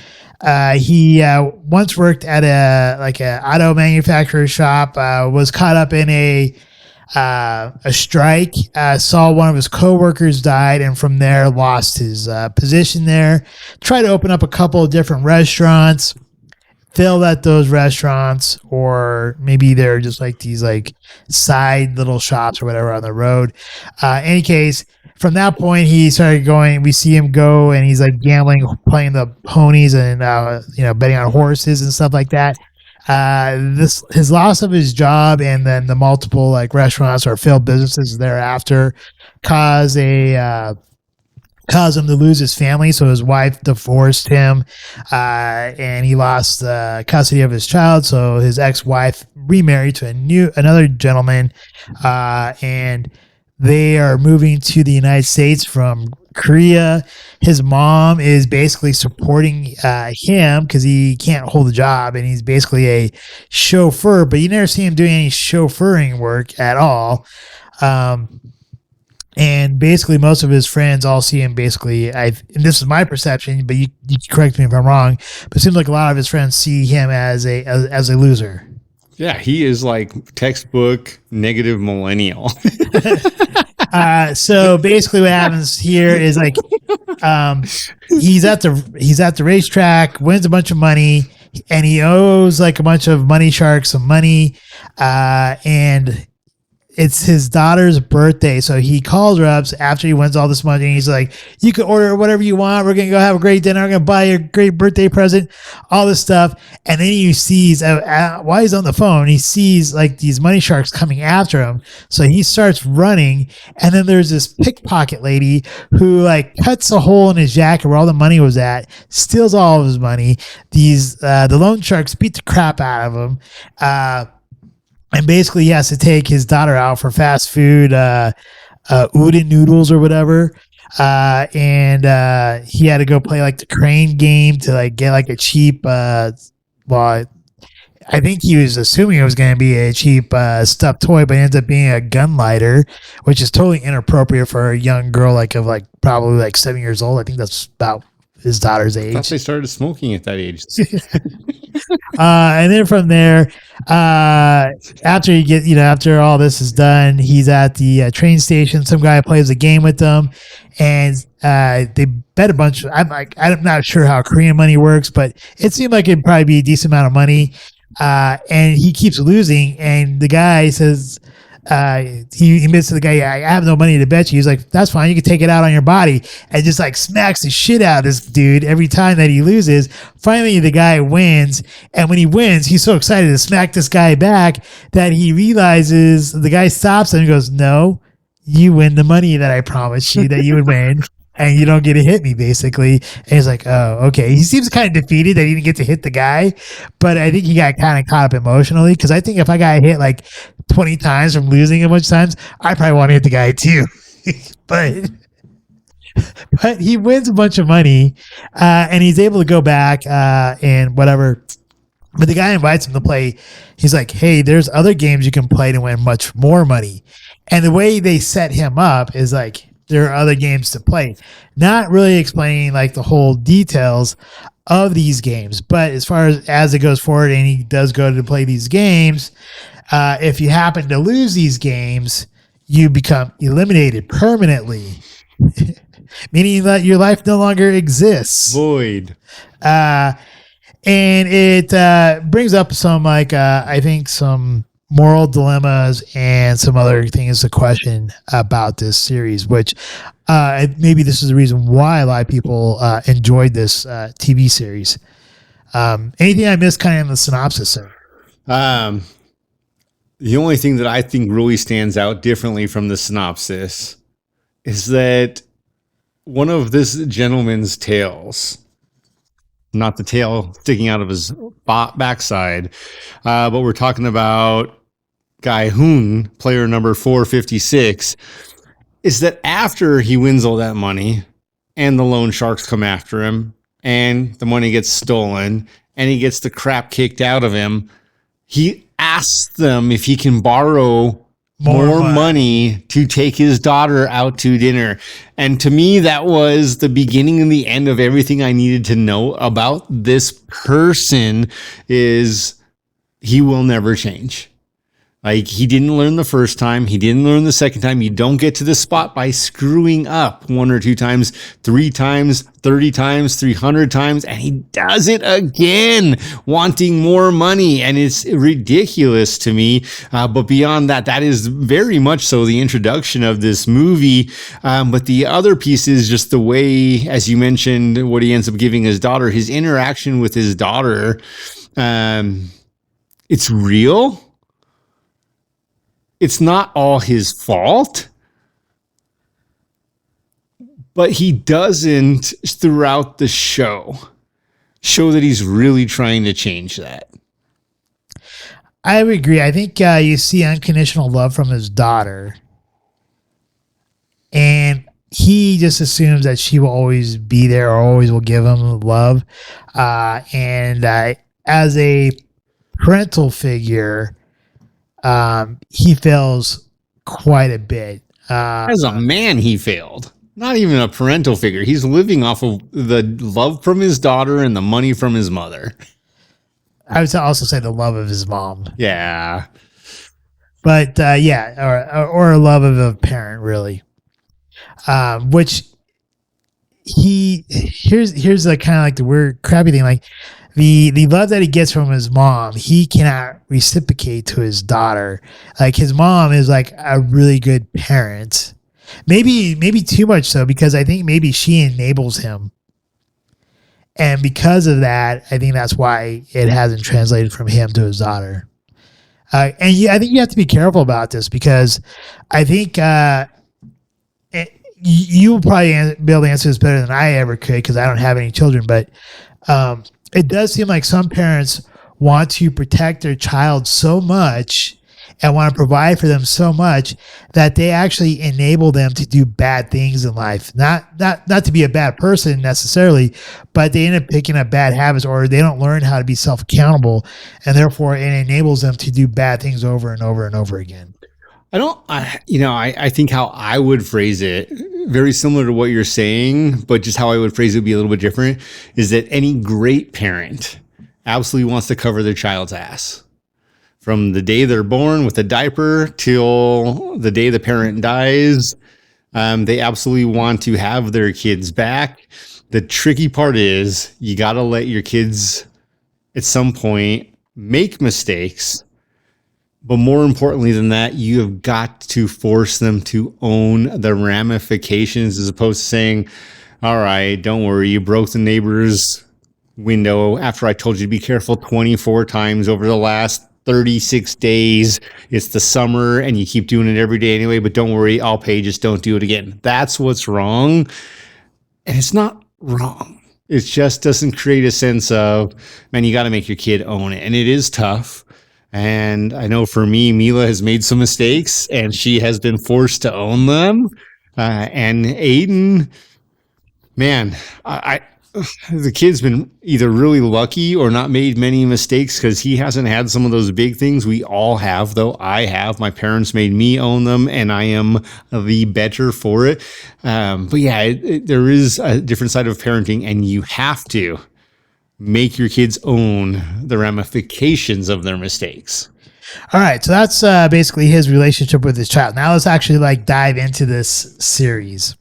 He once worked at a auto manufacturer shop. Was caught up in a strike. Saw one of his coworkers died, and from there lost his position there. Tried to open up a couple of different restaurants. Failed at those restaurants, or maybe they're just like these like side little shops or whatever on the road. Any case, from that point he started going. We see him go, and he's like gambling, playing the ponies, and betting on horses and stuff like that. His loss of his job, and then the multiple like restaurants or failed businesses thereafter, caused him to lose his family. So his wife divorced him, and he lost custody of his child. So his ex-wife remarried to another gentleman, and they are moving to the United States from Korea. His mom is basically supporting him because he can't hold a job, and he's basically a chauffeur, but you never see him doing any chauffeuring work at all. And basically, most of his friends all see him basically. And this is my perception, but you correct me if I'm wrong. But it seems like a lot of his friends see him as a loser. Yeah, he is like textbook negative millennial. So basically, what happens here is like he's at the racetrack, wins a bunch of money, and he owes like a bunch of money sharks some money, and it's his daughter's birthday. So he calls her up after he wins all this money, and he's like, you can order whatever you want. We're going to go have a great dinner. I'm going to buy you a great birthday present, all this stuff. And then he sees, while he's on the phone, he sees like these money sharks coming after him. So he starts running. And then there's this pickpocket lady who like cuts a hole in his jacket where all the money was at, steals all of his money. The loan sharks beat the crap out of him. And basically, he has to take his daughter out for fast food udon noodles or whatever. And he had to go play like the crane game to like get like a cheap, well, I think he was assuming it was going to be a cheap stuffed toy, but it ends up being a gun lighter, which is totally inappropriate for a young girl of like probably like 7 years old. I think that's about his daughter's I thought age. they started smoking at that age. And then from there, after all this is done, he's at the train station. Some guy plays a game with them, and they bet a bunch. I'm not sure how Korean money works, but it seemed like it'd probably be a decent amount of money. And he keeps losing, and the guy says, he admits to the guy, "Yeah, I have no money to bet you." He's like, "That's fine. You can take it out on your body," and just like smacks the shit out of this dude every time that he loses. Finally, the guy wins. And when he wins, he's so excited to smack this guy back that he realizes the guy stops him and goes, "No, you win the money that I promised you that you would win. And you don't get to hit me," basically. And he's like, "Oh, okay." He seems kind of defeated that he didn't get to hit the guy, but I think he got kind of caught up emotionally, because I think if I got hit like 20 times from losing a bunch of times, I probably want to hit the guy too. but he wins a bunch of money, and he's able to go back and whatever. But the guy invites him to play. He's like, "Hey, there's other games you can play to win much more money." And the way they set him up is like, there are other games to play, not really explaining like the whole details of these games. But as far as it goes forward, and he does go to play these games, if you happen to lose these games, you become eliminated permanently, meaning that your life no longer exists. Void. And it brings up some I think some moral dilemmas and some other things to question about this series, which maybe this is the reason why a lot of people enjoyed this TV series. Anything I missed kind of in the synopsis, sir? The only thing that I think really stands out differently from the synopsis is that one of this gentleman's tails, not the tail sticking out of his backside, but we're talking about Guy Hoon, player number 456, is that after he wins all that money and the loan sharks come after him and the money gets stolen and he gets the crap kicked out of him, he asks them if he can borrow more money to take his daughter out to dinner. And to me, that was the beginning and the end of everything I needed to know about this person. Is he will never change. Like, he didn't learn the first time. He didn't learn the second time. You don't get to the spot by screwing up 1 or 2 times, 3 times, 30 times, 300 times. And he does it again, wanting more money. And it's ridiculous to me. But beyond that, that is very much so the introduction of this movie. But the other piece is just the way, as you mentioned, what he ends up giving his daughter, his interaction with his daughter. It's real. It's not all his fault, but he doesn't, throughout the show that he's really trying to change that. I would agree. I think you see unconditional love from his daughter, and he just assumes that she will always be there or always will give him love. And as a parental figure, he fails quite a bit. As a man, he failed. Not even a parental figure. He's living off of the love from his daughter and the money from his mother. I would also say the love of his mom. Yeah. But or a love of a parent, really. Which here's the kind of like the weird crappy thing, like the love that he gets from his mom, he cannot reciprocate to his daughter. Like, his mom is like a really good parent, maybe too much so, because I think maybe she enables him, and because of that, I think that's why it hasn't translated from him to his daughter. I think you have to be careful about this, because I think you will probably be able to answer this better than I ever could, because I don't have any children, but it does seem like some parents want to protect their child so much and want to provide for them so much that they actually enable them to do bad things in life. Not to be a bad person necessarily, but they end up picking up bad habits, or they don't learn how to be self-accountable, and therefore it enables them to do bad things over and over and over again. I think how I would phrase it, very similar to what you're saying, but just how I would phrase it would be a little bit different, is that any great parent absolutely wants to cover their child's ass. From the day they're born with a diaper till the day the parent dies, they absolutely want to have their kids back. The tricky part is you got to let your kids at some point make mistakes. But more importantly than that, you have got to force them to own the ramifications, as opposed to saying, all right, don't worry, you broke the neighbor's window after I told you to be careful 24 times over the last 36 days. It's the summer and you keep doing it every day anyway, but don't worry, I'll pay, just don't do it again. That's what's wrong. And it's not wrong. It just doesn't create a sense of, man, you got to make your kid own it. And it is tough. And I know for me, Mila has made some mistakes and she has been forced to own them. And Aiden, man, the kid's been either really lucky or not made many mistakes, because he hasn't had some of those big things. We all have, though. I have. My parents made me own them, and I am the better for it. But yeah, there is a different side of parenting, and you have to make your kids own the ramifications of their mistakes. All right, so that's basically his relationship with his child. Now let's actually dive into this series.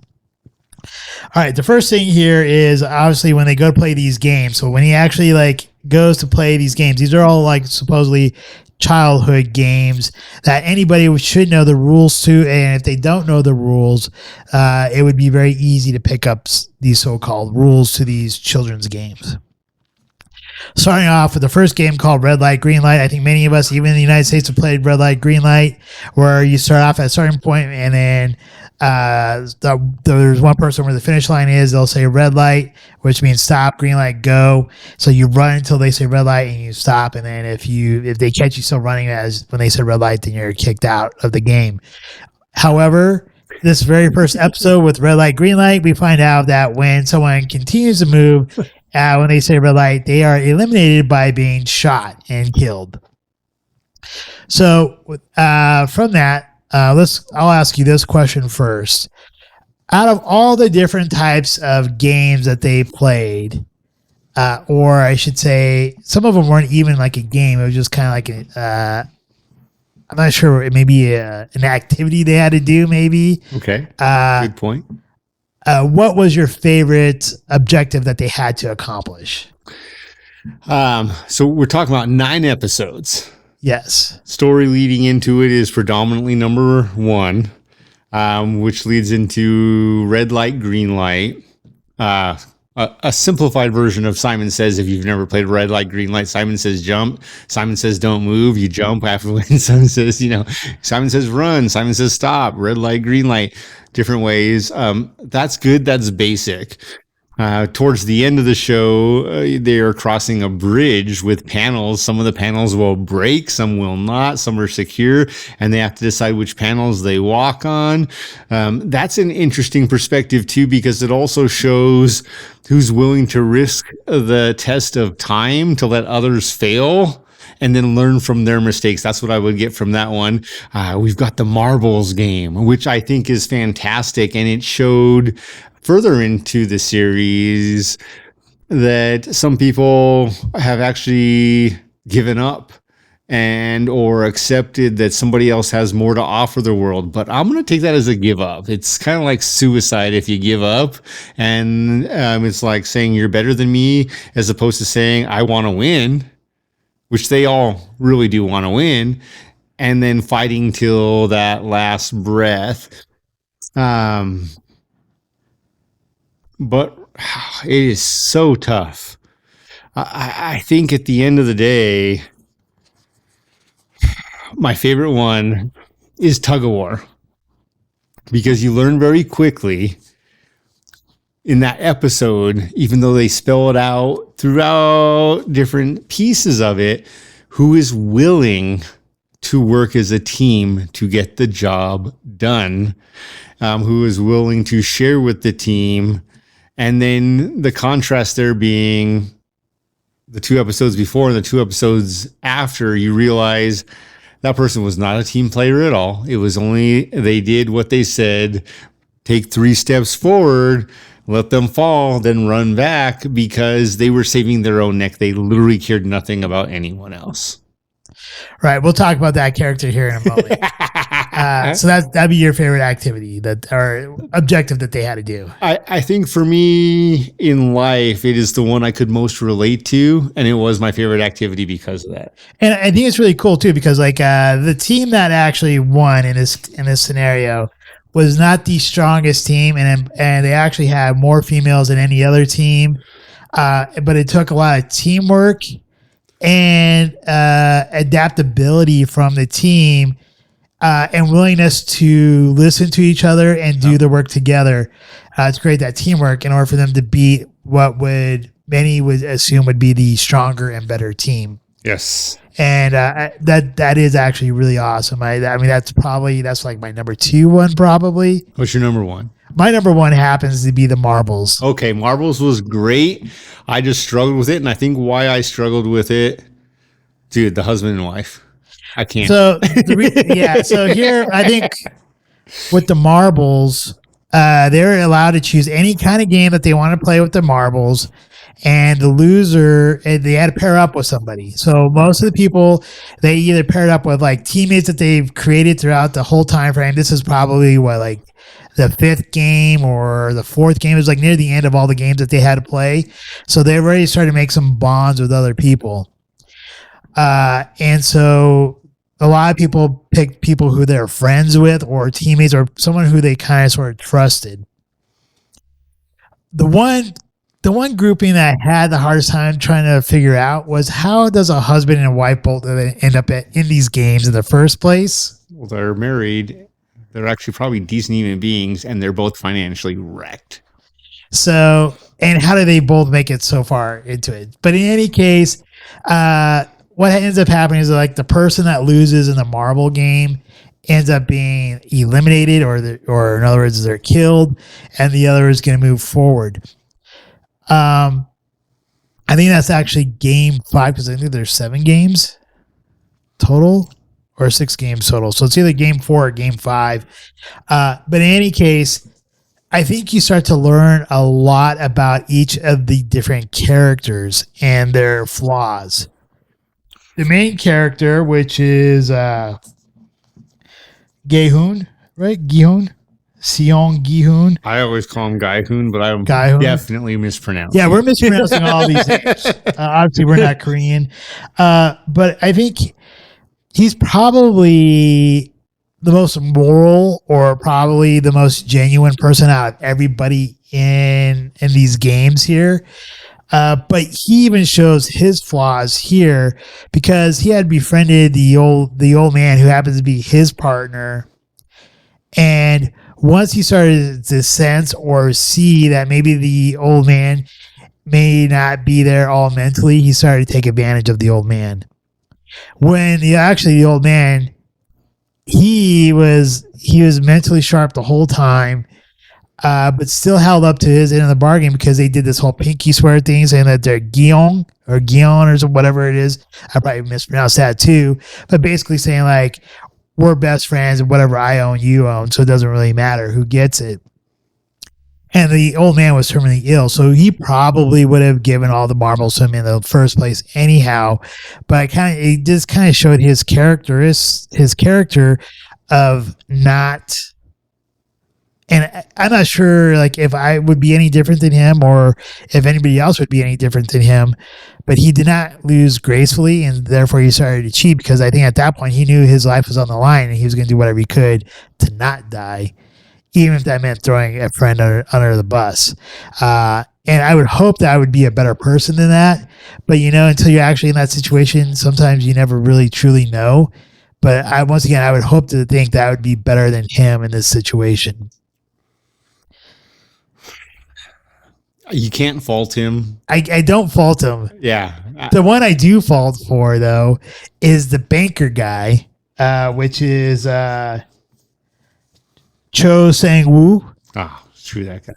All right, the first thing here is obviously when they go to play these games. So when he actually goes to play these games, these are all supposedly childhood games that anybody should know the rules to. And if they don't know the rules, it would be very easy to pick up these so-called rules to these children's games. Starting off with the first game called Red Light, Green Light. I think many of us, even in the United States, have played Red Light, Green Light, where you start off at a certain point and then there's one person where the finish line is. They'll say red light, which means stop, green light, go. So you run until they say red light and you stop. And then if they catch you still running as when they said red light, then you're kicked out of the game. However, this very first episode with red light, green light, we find out that when someone continues to move, when they say red light, they are eliminated by being shot and killed. So from that, I'll ask you this question first. Out of all the different types of games that they played, or I should say, some of them weren't even like a game. It was just kind of I'm not sure, maybe an activity they had to do, maybe. Okay. Good point. What was your favorite objective that they had to accomplish? So we're talking about 9 episodes. Yes. Story leading into it is predominantly number 1, which leads into red light, green light. A simplified version of Simon Says. If you've never played red light, green light, Simon says jump. Simon says don't move. You jump after when Simon says, Simon says run. Simon says stop. Red light, green light. Different ways. That's good. That's basic. Towards the end of the show, they are crossing a bridge with panels. Some of the panels will break, some will not, some are secure, and they have to decide which panels they walk on. That's an interesting perspective too, because it also shows who's willing to risk the test of time to let others fail and then learn from their mistakes. That's what I would get from that one. We've got the marbles game, which I think is fantastic, and it showed further into the series that some people have actually given up and or accepted that somebody else has more to offer the world. But I'm going to take that as a give up. It's kind of like suicide if you give up. And it's like saying you're better than me, as opposed to saying I want to win, which they all really do want to win, and then fighting till that last breath. But it is so tough. I think at the end of the day, my favorite one is Tug of War, because you learn very quickly in that episode, even though they spell it out throughout different pieces of it, who is willing to work as a team to get the job done, who is willing to share with the team. And then the contrast there being the 2 episodes before and the 2 episodes after, you realize that person was not a team player at all. It was only they did what they said, take 3 steps forward, let them fall, then run back, because they were saving their own neck. They literally cared nothing about anyone else. Right. We'll talk about that character here in a moment. So that'd be your favorite activity or objective that they had to do. I think for me in life, it is the one I could most relate to, and it was my favorite activity because of that. And I think it's really cool too, because like the team that actually won in this scenario was not the strongest team, and they actually had more females than any other team. But it took a lot of teamwork and adaptability from the team, and willingness to listen to each other and do the work together to create that teamwork in order for them to beat what many would assume would be the stronger and better team. Yes. And that is actually really awesome. I mean, that's like my number 2 one probably. What's your number 1? My number 1 happens to be the marbles. Okay, marbles was great. I just struggled with it, and I think why I struggled with it, dude, the husband and wife. I can't. So so here I think with the marbles, they're allowed to choose any kind of game that they want to play with the marbles, and the loser, they had to pair up with somebody. So most of the people, they either paired up with like teammates that they've created throughout the whole time frame. This is probably like the 5th game or the 4th game. It was like near the end of all the games that they had to play. So they already started to make some bonds with other people. And so a lot of people picked people who they're friends with or teammates or someone who they kind of sort of trusted. The one grouping that I had the hardest time trying to figure out was, how does a husband and a wife both end up in these games in the first place? Well, they're married. They're actually probably decent human beings, and they're both financially wrecked. So, and how do they both make it so far into it? But in any case, what ends up happening is like the person that loses in the marble game ends up being eliminated, or in other words, they're killed, and the other is going to move forward. I think that's actually game 5, because I think there's 7 games total or 6 games total. So it's either game 4 or game 5. But in any case, I think you start to learn a lot about each of the different characters and their flaws. The main character, which is Gihun, right? Gihun? Sion Gihun. I always call him Gaihoon, but I'm Gaihoon? definitely mispronouncing. Yeah, we're mispronouncing all these names. Obviously, we're not Korean. But I think he's probably the most moral, or probably the most genuine person out of everybody in these games here. But he even shows his flaws here, because he had befriended the old man who happens to be his partner. And once he started to sense or see that maybe the old man may not be there all mentally, he started to take advantage of the old man. When the old man, he was mentally sharp the whole time, but still held up to his end of the bargain, because they did this whole pinky swear thing, saying that they're Gion or whatever it is. I probably mispronounced that too, but basically saying like, we're best friends, and whatever I own, you own, so it doesn't really matter who gets it. And the old man was terminally ill, so he probably would have given all the marbles to him in the first place anyhow. But it just kind of showed his character of not. And I'm not sure, like, if I would be any different than him, or if anybody else would be any different than him. But he did not lose gracefully, and therefore he started to cheat, because I think at that point he knew his life was on the line, and he was going to do whatever he could to not die, even if that meant throwing a friend under the bus. And I would hope that I would be a better person than that. But, until you're actually in that situation, sometimes you never really truly know. But I would hope to think that I would be better than him in this situation. You can't fault him. I don't fault him. Yeah. The one I do fault for, though, is the banker guy, which is Cho Sang-woo. Oh, screw that guy.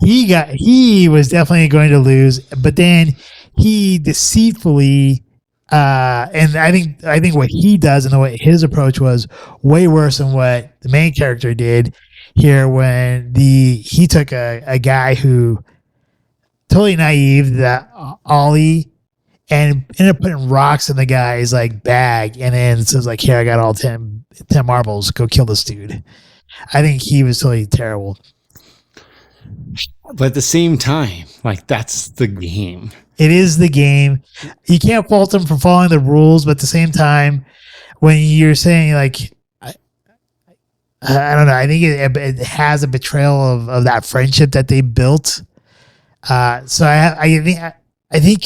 He was definitely going to lose, but then he deceitfully and I think what he does and the way his approach was way worse than what the main character did here when he took a guy who totally naive, that Ollie, and ended up putting rocks in the guy's like bag, and then it says like, here, I got all 10 marbles, go kill this dude. I think he was totally terrible. But at the same time, like, that's the game. It is the game. You can't fault him for following the rules, but at the same time, when you're saying like, I don't know, I think it has a betrayal of that friendship that they built. So I think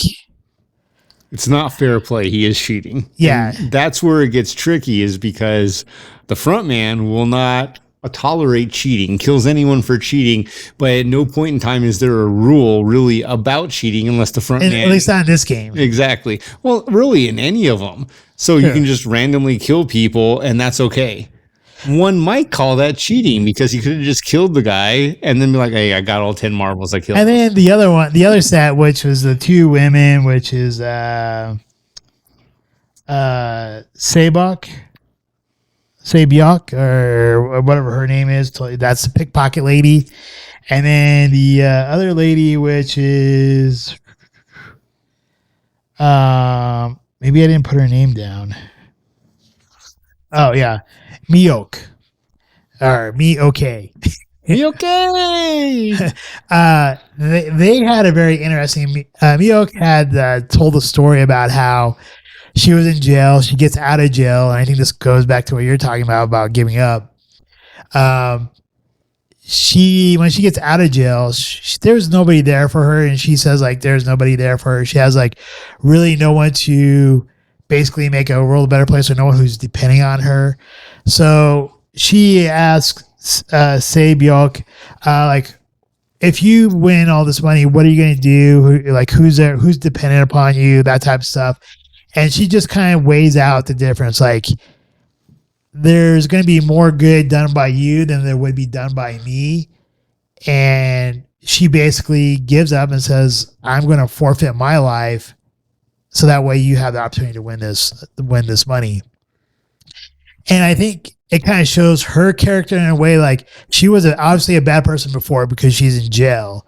it's not fair play. He is cheating. Yeah. And that's where it gets tricky, is because the front man will not tolerate cheating, kills anyone for cheating, but at no point in time is there a rule really about cheating unless the front man... At least not in this game. Exactly. Well, really in any of them. So you can just randomly kill people and that's okay. One might call that cheating because you could have just killed the guy and then be like, hey, I got all 10 marbles, I killed him. And then the other set, which was the two women, which is Sabyok, or whatever her name is. That's the pickpocket lady. And then the other lady, which is maybe I didn't put her name down. Oh yeah, Miok or Me-OK. Me-OK. They had a very interesting. Miok had told a story about how she was in jail. She gets out of jail, and I think this goes back to what you're talking about giving up. When she gets out of jail, there's nobody there for her, and she says like there's nobody there for her. She has like really no one to basically make a world a better place, or no one who's depending on her. So she asks Sabyok, like, if you win all this money, what are you going to do? Who's there? Who's dependent upon you? That type of stuff. And she just kind of weighs out the difference. Like, there's going to be more good done by you than there would be done by me. And she basically gives up and says, I'm going to forfeit my life so that way you have the opportunity to win this money. And I think it kind of shows her character in a way, like she was obviously a bad person before because she's in jail.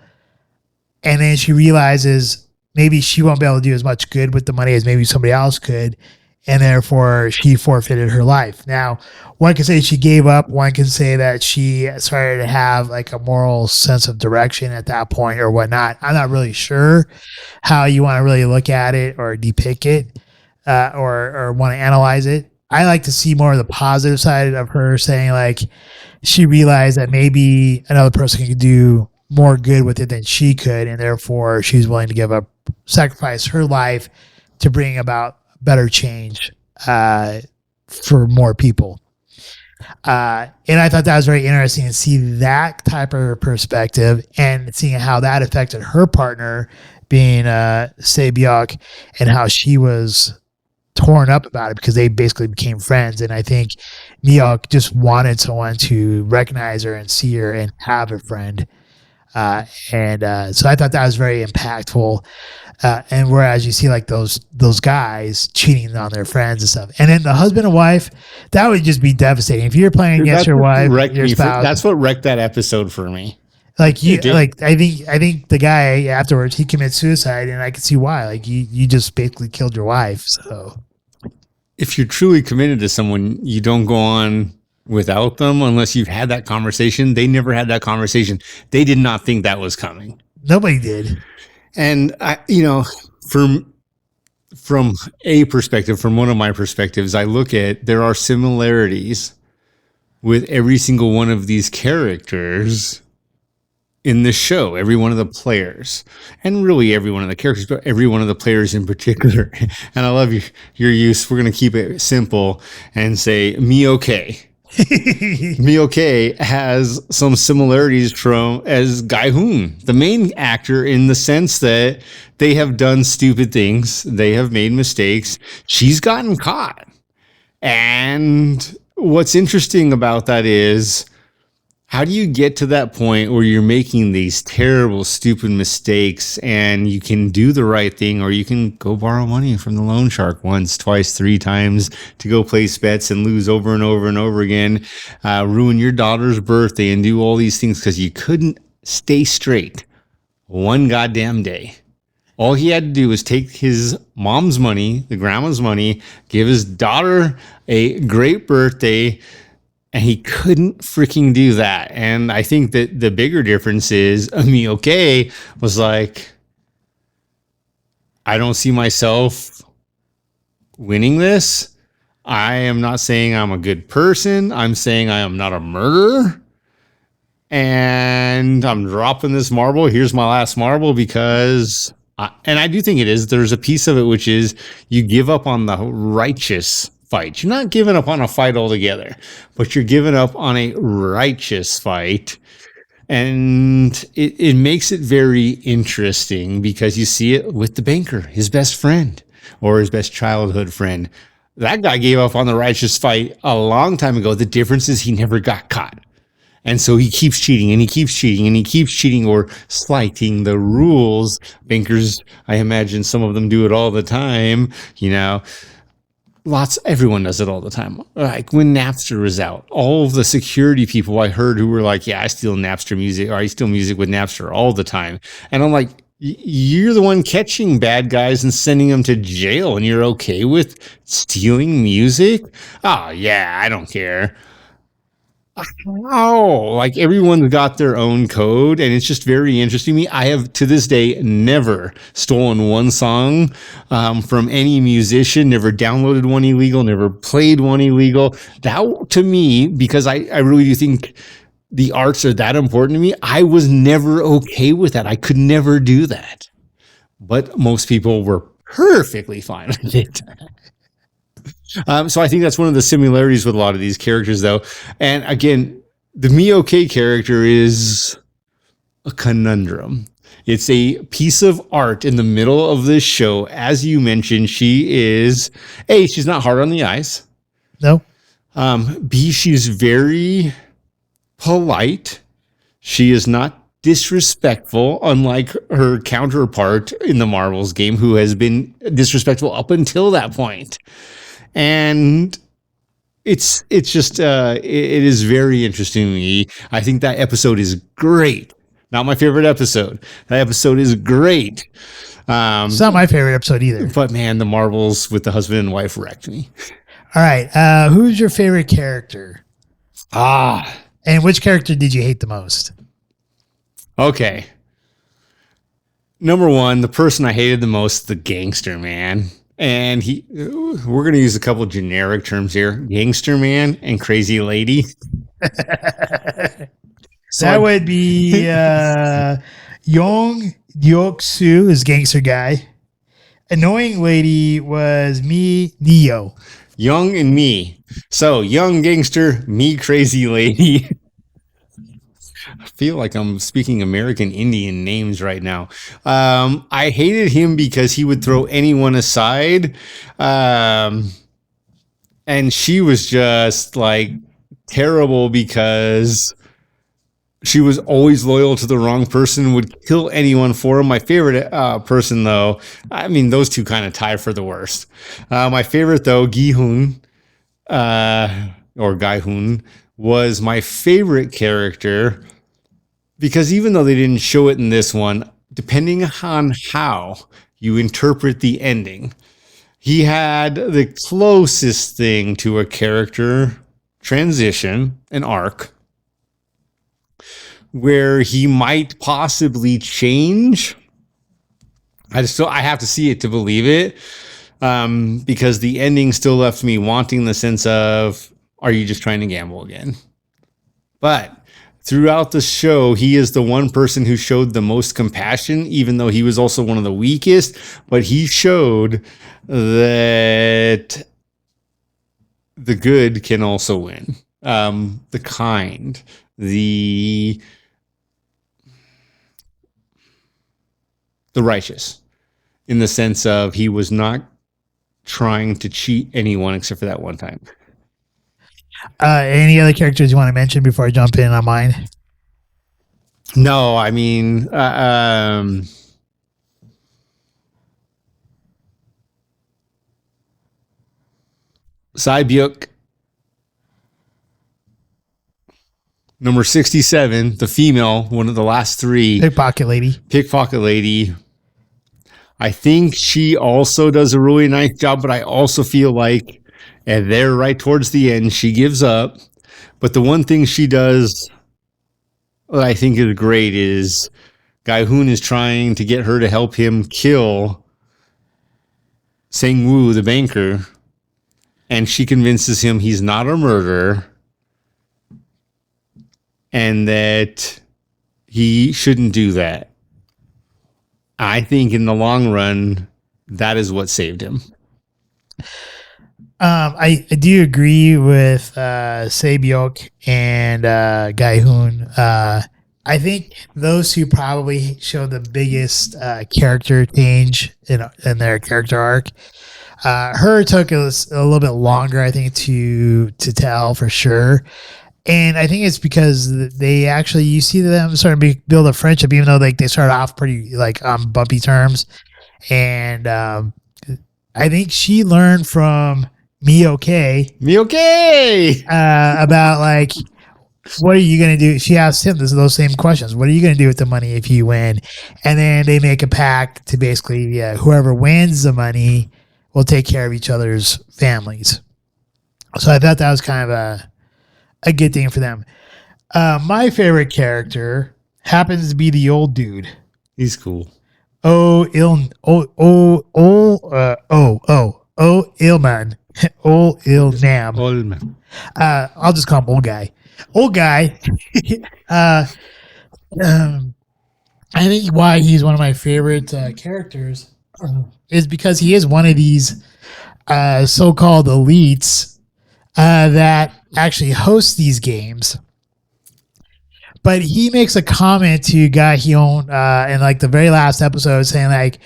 And then she realizes maybe she won't be able to do as much good with the money as maybe somebody else could. And therefore she forfeited her life. Now, one can say she gave up. One can say that she started to have like a moral sense of direction at that point or whatnot. I'm not really sure how you want to really look at it or depict it or want to analyze it. I like to see more of the positive side of her, saying like she realized that maybe another person could do more good with it than she could, and therefore she's willing to sacrifice her life to bring about better change for more people. And I thought that was very interesting to see that type of perspective and seeing how that affected her partner, being Sabyok, and how she was torn up about it because they basically became friends. And I think Miok just wanted someone to recognize her and see her and have a friend. So I thought that was very impactful. And whereas you see like those guys cheating on their friends and stuff, and then the husband and wife, that would just be devastating. If you're playing against your wife, your spouse, that's what wrecked that episode for me. Like I think the guy afterwards, he commits suicide, and I can see why. Like you just basically killed your wife. So if you're truly committed to someone, you don't go on without them unless you've had that conversation. They never had that conversation. They did not think that was coming. Nobody did. And from a perspective, from one of my perspectives, I look at there are similarities with every single one of these characters in the show, every one of the players, and really every one of the characters, but every one of the players in particular. And I love your use. We're going to keep it simple and say Me-OK. Me-OK has some similarities as Gae-hoon, the main actor, in the sense that they have done stupid things. They have made mistakes. She's gotten caught. And what's interesting about that is, how do you get to that point where you're making these terrible, stupid mistakes and you can do the right thing, or you can go borrow money from the loan shark once, twice, 3 times to go place bets and lose over and over and over again, ruin your daughter's birthday and do all these things because you couldn't stay straight one goddamn day. All he had to do was take his mom's money, the grandma's money, give his daughter a great birthday, and he couldn't freaking do that. And I think that the bigger difference is Mioke was like, I don't see myself winning this. I am not saying I'm a good person. I'm saying I am not a murderer. And I'm dropping this marble. Here's my last marble because, and I do think it is, there's a piece of it which is you give up on the righteous fight. You're not giving up on a fight altogether, but you're giving up on a righteous fight. And it makes it very interesting because you see it with the banker, his best friend or his best childhood friend. That guy gave up on the righteous fight a long time ago. The difference is he never got caught. And so he keeps cheating and he keeps cheating and he keeps cheating or slighting the rules. Bankers, I imagine some of them do it all the time, you know. Everyone does it all the time. Like when Napster was out, all of the security people I heard who were like, yeah, I steal Napster music, or I steal music with Napster all the time. And I'm like, you're the one catching bad guys and sending them to jail, and you're okay with stealing music? Oh, yeah, I don't care. Oh, like everyone's got their own code, and it's just very interesting to me. I have to this day never stolen one song from any musician, never downloaded one illegal, never played one illegal. That to me, because I really do think the arts are that important to me, I was never okay with that. I could never do that. But most people were perfectly fine with it. So I think that's one of the similarities with a lot of these characters, though. And again, the Mioke character is a conundrum. It's a piece of art in the middle of this show. As you mentioned, she is, A, she's not hard on the eyes. No. B, she's very polite. She is not disrespectful, unlike her counterpart in the Marvels game, who has been disrespectful up until that point. And it's just it is very interesting to me. I think that episode is great. Not my favorite episode. That episode is great. It's not my favorite episode either. But man, the Marvels with the husband and wife wrecked me. All right. Who's your favorite character? And which character did you hate the most? Okay. Number one, the person I hated the most, the gangster man. And we're going to use a couple generic terms here: gangster man and crazy lady. That would be Young Dyok-soo is gangster guy. Annoying lady was me, Neo. Young and me. So young gangster, me crazy lady. I feel like I'm speaking American Indian names right now. I hated him because he would throw anyone aside. And she was just like terrible because she was always loyal to the wrong person, would kill anyone for him. My favorite person, though, I mean, those two kind of tie for the worst. My favorite, though, Gi-hoon, or Gai-hoon, was my favorite character because even though they didn't show it in this one, depending on how you interpret the ending, he had the closest thing to a character transition, an arc, where he might possibly change. I have to see it to believe it, because the ending still left me wanting the sense of, are you just trying to gamble again? But throughout the show, he is the one person who showed the most compassion, even though he was also one of the weakest. But he showed that the good can also win. The kind, the righteous, in the sense of he was not trying to cheat anyone except for that one time. Any other characters you want to mention before I jump in on mine? No, I mean, Cybyuk, number 67, the female, one of the last three. Pickpocket lady. Pickpocket lady. I think she also does a really nice job, but I also feel like, and there right towards the end, she gives up. But the one thing she does that I think is great is Gaihun is trying to get her to help him kill Sang-woo, the banker, and she convinces him he's not a murderer and that he shouldn't do that. I think in the long run, that is what saved him. I do agree with Sae-byuk and Gaihun. I think those two probably show the biggest character change in their character arc. Her took us a little bit longer, I think, to tell for sure. And I think it's because they actually, you see them starting to build a friendship, even though like they started off pretty like on bumpy terms. And I think she learned from Miyoke about like, what are you going to do? She asked him those same questions. What are you going to do with the money if you win? And then they make a pact to basically, whoever wins the money will take care of each other's families. So I thought that was kind of a good thing for them. My favorite character happens to be the old dude. He's cool. Illman. Ilnam. I'll just call him old guy. Old guy. I think why he's one of my favorite characters is because he is one of these so-called elites that actually host these games. But he makes a comment to Ga Hyun in like the very last episode saying like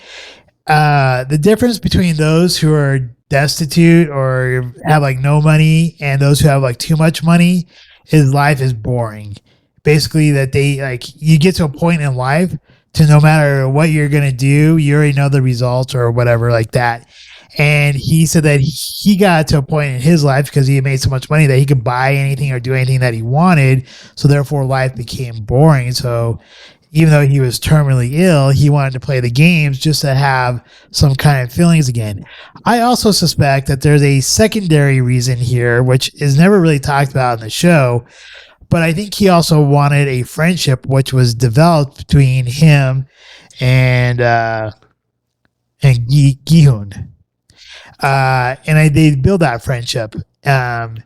the difference between those who are destitute or have like no money and those who have like too much money is life is boring. Basically that they like you get to a point in life to no matter what you're going to do, you already know the results or whatever like that. And he said that he got to a point in his life because he had made so much money that he could buy anything or do anything that he wanted. So therefore life became boring. So even though he was terminally ill, he wanted to play the games just to have some kind of feelings again. I also suspect that there's a secondary reason here, which is never really talked about in the show. But I think he also wanted a friendship which was developed between him and Gi-hoon. And they build that friendship. And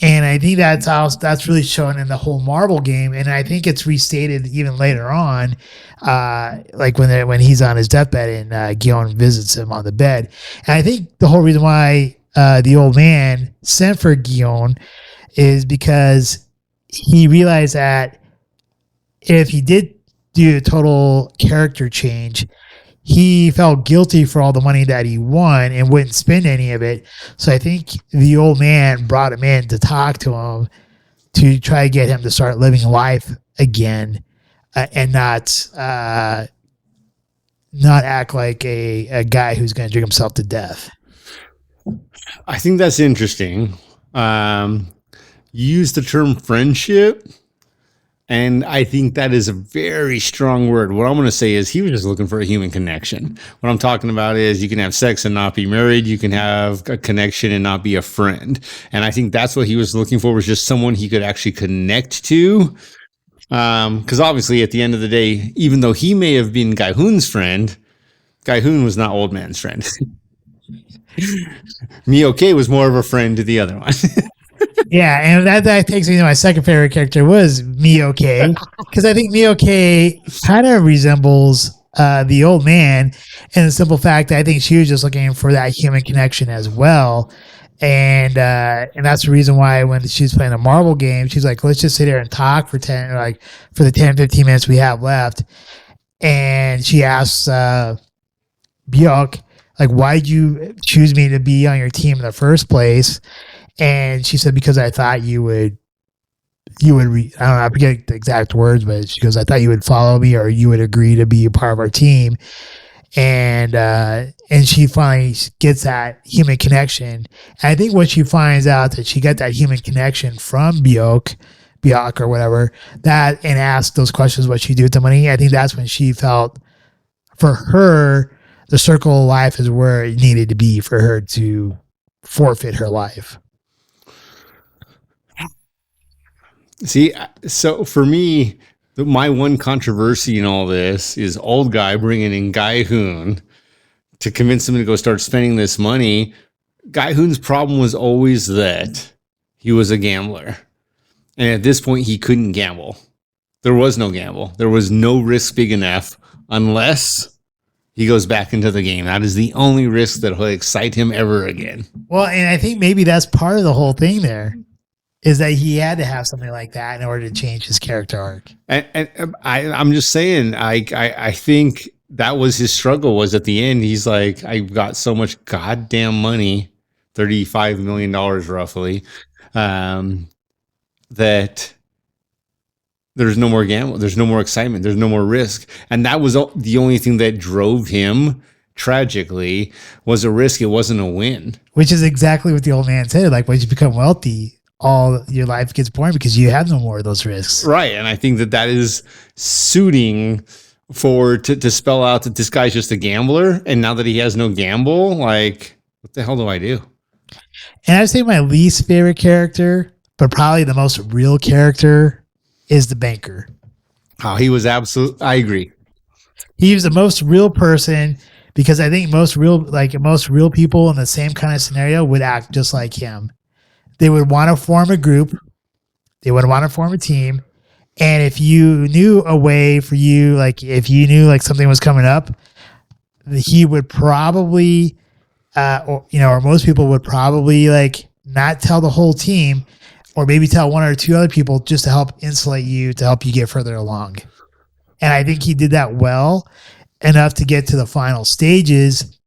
I think that's really shown in the whole Marvel game. And I think it's restated even later on, like when he's on his deathbed and Gi-hoon visits him on the bed. And I think the whole reason why the old man sent for Gi-hoon is because he realized that if he did do a total character change, he felt guilty for all the money that he won and wouldn't spend any of it. So I think the old man brought him in to talk to him to try to get him to start living life again and not act like a guy who's going to drink himself to death. I think that's interesting. You use the term friendship, and I think that is a very strong word. What I'm going to say is he was just looking for a human connection. What I'm talking about is you can have sex and not be married. You can have a connection and not be a friend. And I think that's what he was looking for, was just someone he could actually connect to. Because obviously at the end of the day, even though he may have been Gaihun's friend, Gaihun was not old man's friend. Miyoke was more of a friend to the other one. Yeah, and that takes me to my second favorite character was Miyoke, because I think Miyoke kind of resembles the old man in the simple fact that I think she was just looking for that human connection as well. And that's the reason why when she's playing a Marvel game, she's like, let's just sit here and talk for the 10, 15 minutes we have left. And she asks Byuk, like, why'd you choose me to be on your team in the first place? And she said, because I thought you would I don't know, I forget the exact words, but she goes, I thought you would follow me or you would agree to be a part of our team. And she finally gets that human connection. And I think when she finds out that she got that human connection from Biok or whatever, that and asked those questions, what she do with the money, I think that's when she felt, for her, the circle of life is where it needed to be for her to forfeit her life. See, so for me, my one controversy in all this is old guy bringing in Guy Hoon to convince him to go start spending this money. Guy Hoon's problem was always that he was a gambler. And at this point, he couldn't gamble. There was no gamble. There was no risk big enough unless he goes back into the game. That is the only risk that will excite him ever again. Well, and I think maybe that's part of the whole thing there, is that he had to have something like that in order to change his character arc. And I'm just saying, I think that was his struggle, was at the end, he's like, I got so much goddamn money, $35 million roughly, that there's no more gamble, there's no more excitement, there's no more risk. And that was the only thing that drove him, tragically, was a risk. It wasn't a win. Which is exactly what the old man said. Like, once you become wealthy, all your life gets boring because you have no more of those risks. Right. And I think that is suiting to spell out that this guy's just a gambler. And now that he has no gamble, like, what the hell do I do? And I'd say my least favorite character, but probably the most real character, is the banker. Oh, he was I agree. He was the most real person, because I think most real people in the same kind of scenario would act just like him. They would want to form a group. They would want to form a team. And if you knew a way for you, like if you knew like something was coming up, he would probably, or most people would probably like not tell the whole team, or maybe tell one or two other people just to help insulate you, to help you get further along. And I think he did that well enough to get to the final stages.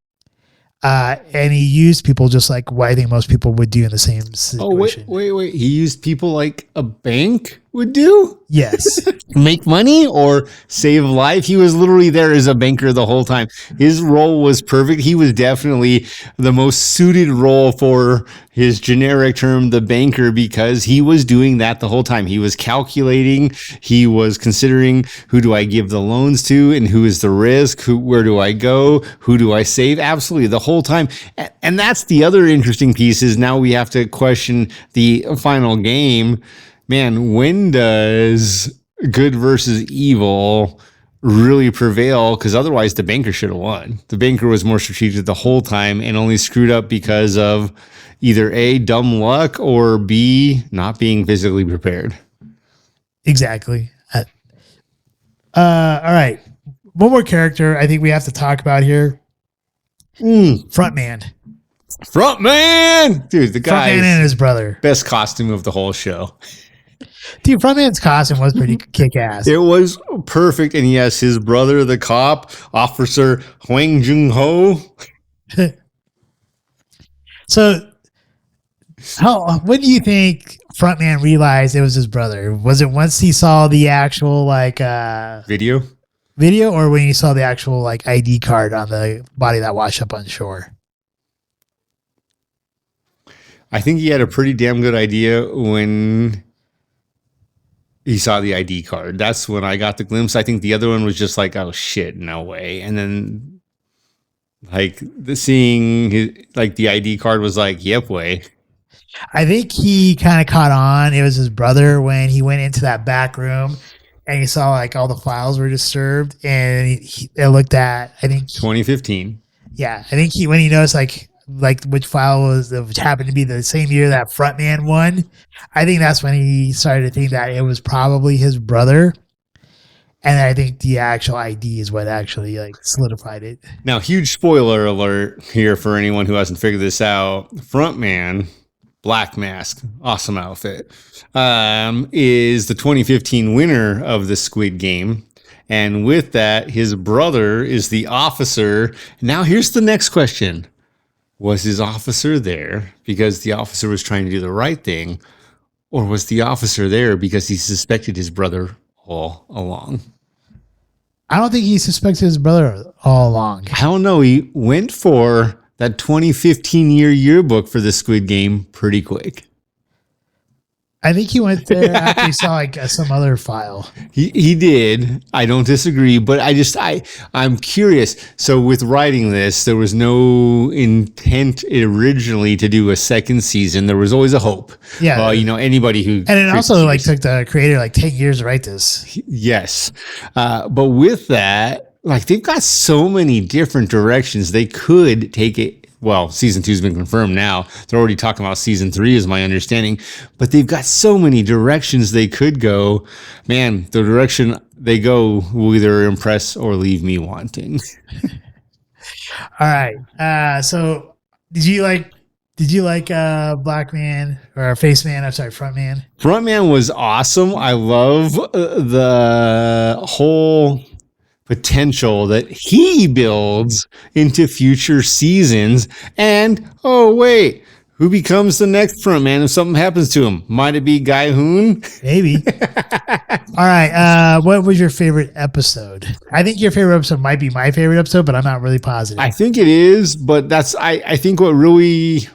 And he used people just like what I think most people would do in the same situation. Oh, wait. He used people like a bank would do? Yes. Make money or save life? He was literally there as a banker the whole time. His role was perfect. He was definitely the most suited role for his generic term, the banker, because he was doing that the whole time. He was calculating. He was considering, who do I give the loans to and who is the risk? Where do I go? Who do I save? Absolutely, the whole time. And that's the other interesting piece, is now we have to question the final game. Man, when does good versus evil really prevail? Because otherwise the banker should have won. The banker was more strategic the whole time and only screwed up because of either A, dumb luck, or B, not being physically prepared. Exactly. All right. One more character I think we have to talk about here. Frontman. Dude, the guy. Frontman and his brother. Best costume of the whole show. Dude, Frontman's costume was pretty kick-ass. It was perfect. And yes, his brother, the cop, Officer Huang Jung-ho. So, when do you think Frontman realized it was his brother? Was it once he saw the actual video, or when he saw the actual ID card on the body that washed up on shore? I think he had a pretty damn good idea when he saw the ID card. That's when I got the glimpse. I think the other one was just like, oh shit, no way. And then seeing the ID card was like, yep, way. I think he kind of caught on. It was his brother when he went into that back room and he saw all the files were disturbed, and it looked at, I think 2015. Yeah. I think when he noticed which file which happened to be the same year that Frontman won, I think that's when he started to think that it was probably his brother. And I think the actual ID is what actually solidified it. Now, huge spoiler alert here for anyone who hasn't figured this out. Frontman, black mask, awesome outfit, is the 2015 winner of the Squid Game. And with that, his brother is the officer. Now, here's the next question. Was his officer there because the officer was trying to do the right thing, or was the officer there because he suspected his brother all along? I don't think he suspected his brother all along. I don't know. He went for that 2015 yearbook for the Squid Game pretty quick. I think he went there after he saw like some other file. He did. I don't disagree, but I'm curious. So with writing this, there was no intent originally to do a second season. There was always a hope. Yeah. Anybody who And it also like took the creator like 10 years to write this. Yes. But with that, like they've got so many different directions they could take it. Well, season 2 has been confirmed now. They're already talking about season 3 is my understanding, but they've got so many directions they could go. Man, the direction they go will either impress or leave me wanting. All right. So did you like Black Man or Face Man? I'm sorry, Front Man. Front Man was awesome. I love the whole potential that he builds into future seasons. And oh wait, who becomes the next front man if something happens to him? Might it be Guy Hoon? Maybe. All right. What was your favorite episode? I think your favorite episode might be my favorite episode, but I'm not really positive. I think it is, but I think what really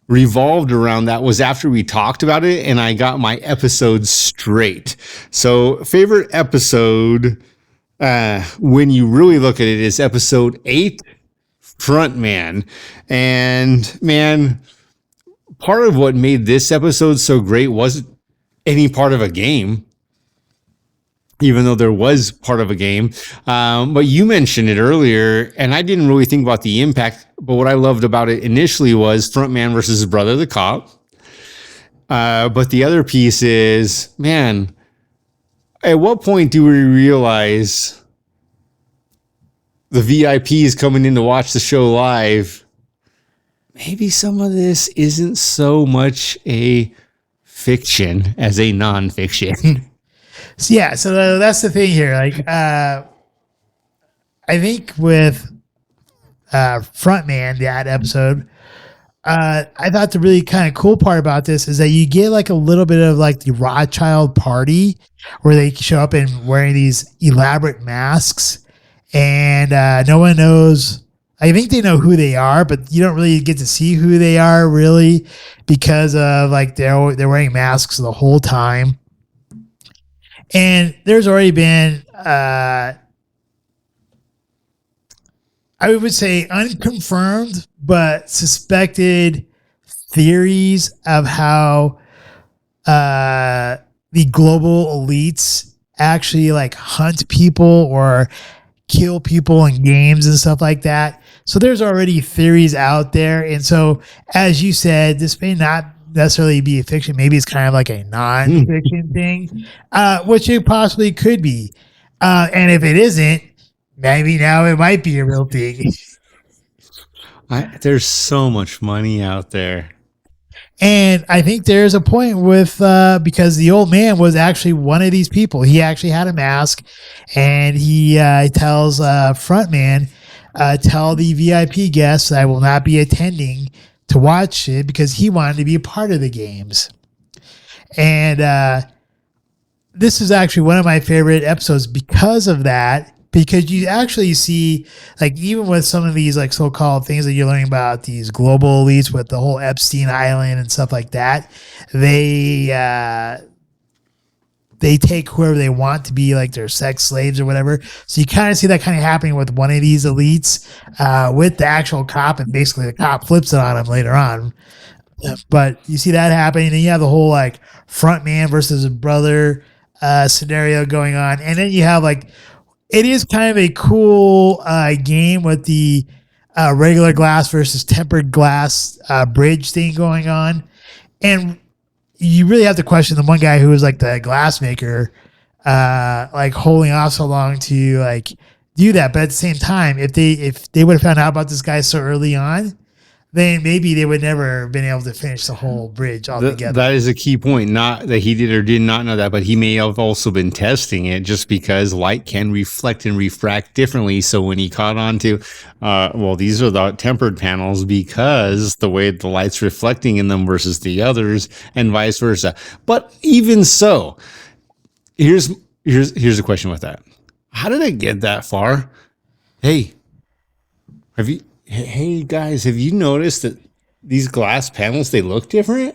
revolved around that was after we talked about it and I got my episodes straight. So favorite episode, when you really look at it, is episode 8, Front Man. And man, part of what made this episode so great wasn't any part of a game, even though there was part of a game. But you mentioned it earlier, and I didn't really think about the impact. But what I loved about it initially was Front Man versus his brother, the cop. But the other piece is, man, at what point do we realize the VIPs coming in to watch the show live? Maybe some of this isn't so much a fiction as a nonfiction. Yeah, so that's the thing here. Like, I think with Frontman, that episode, I thought the really kind of cool part about this is that you get like a little bit of like the Rothschild party where they show up and wearing these elaborate masks, and no one knows. I think they know who they are, but you don't really get to see who they are really because of like they're wearing masks the whole time. And there's already been, I would say unconfirmed, but suspected theories of how the global elites actually like hunt people or kill people in games and stuff like that. So there's already theories out there. And so, as you said, this may not necessarily be a fiction. Maybe it's kind of like a non-fiction thing, which it possibly could be. And if it isn't, maybe now it might be a real thing. There's so much money out there. And I think there's a point with, because the old man was actually one of these people. He actually had a mask, and he tells Frontman, tell the VIP guests that I will not be attending to watch it because he wanted to be a part of the games. And this is actually one of my favorite episodes because of that, because you actually see, like, even with some of these like so-called things that you're learning about these global elites with the whole Epstein Island and stuff like that, they take whoever they want to be like their sex slaves or whatever. So you kind of see that kind of happening with one of these elites with the actual cop, and basically the cop flips it on him later on. But you see that happening, and you have the whole like front man versus a brother scenario going on. And then you have like, it is kind of a cool game with the regular glass versus tempered glass bridge thing going on. And you really have to question the one guy who was like the glass maker, like holding off so long to like do that. But at the same time, if they would have found out about this guy so early on, then maybe they would never have been able to finish the whole bridge altogether. That is a key point. Not that he did or did not know that, but he may have also been testing it just because light can reflect and refract differently. So when he caught on to, these are the tempered panels because the way the light's reflecting in them versus the others and vice versa. But even so, here's a question with that. How did it get that far? Hey guys, have you noticed that these glass panels, they look different?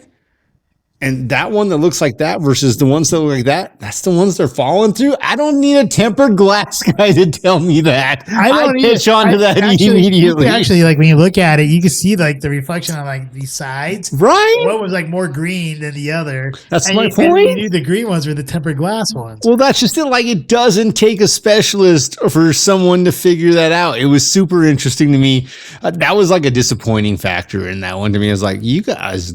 And that one that looks like that versus the ones that look like that, that's the ones they're falling through. I don't need a tempered glass guy to tell me that. I pitch onto that immediately. Actually, like when you look at it, you can see like the reflection on like these sides. Right. One was like more green than the other. That's and my and point. you knew the green ones were the tempered glass ones. Well, that's just it. Like, it doesn't take a specialist for someone to figure that out. It was super interesting to me. That was like a disappointing factor in that one to me. I was like, you guys,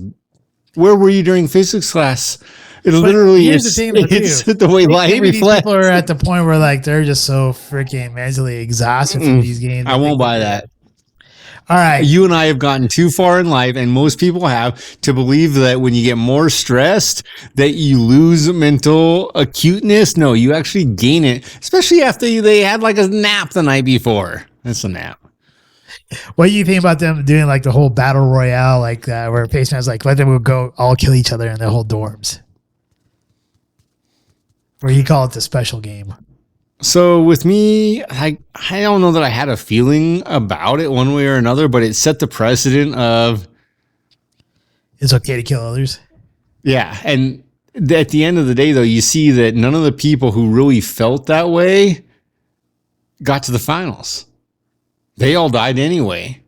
where were you during physics class? It literally here's is. the thing, It's the way light maybe these reflects. people are at the point where like they're just so freaking mentally exhausted from these games. I won't buy that. All right. You and I have gotten too far in life, and most people have, to believe that when you get more stressed, that you lose mental acuteness. No, you actually gain it, especially after they had like a nap the night before. That's a nap. What do you think about them doing like the whole battle royale, like that, where Patron was like, let them go all kill each other in their whole dorms? Or you call it the special game. So with me, I don't know that I had a feeling about it one way or another, but it set the precedent of, It's okay to kill others. yeah. And at the end of the day, though, you see that none of the people who really felt that way got to the finals. They all died anyway.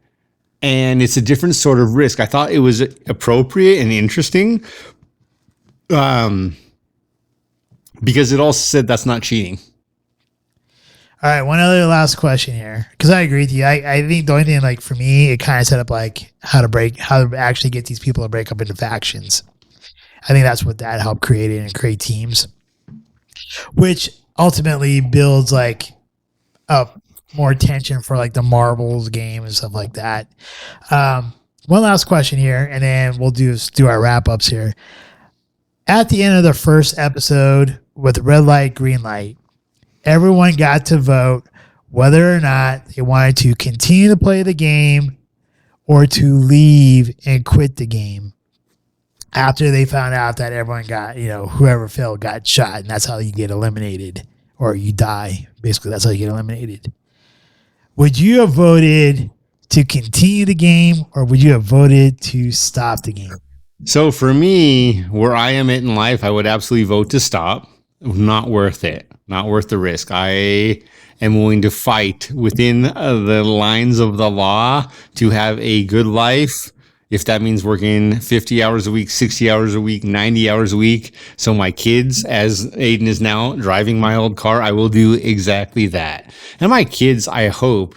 And it's a different sort of risk. I thought it was appropriate and interesting because it also said that's not cheating. All right, one other last question here, because I agree with you. I think the only thing, like for me, it kind of set up like how to actually get these people to break up into factions. I think that's what that helped create and create teams, which ultimately builds like up more tension for like the marbles game and stuff like that. One last question here, and then we'll do our wrap ups here. At the end of the first episode with red light, green light, everyone got to vote whether or not they wanted to continue to play the game or to leave and quit the game after they found out that everyone got, whoever failed got shot, and that's how you get eliminated, or you die. Basically, that's how you get eliminated. Would you have voted to continue the game, or would you have voted to stop the game? So for me, where I am at in life, I would absolutely vote to stop. Not worth it. Not worth the risk. I am willing to fight within the lines of the law to have a good life. If that means working 50 hours a week, 60 hours a week, 90 hours a week. So my kids, as Aiden is now driving my old car, I will do exactly that. And my kids, I hope,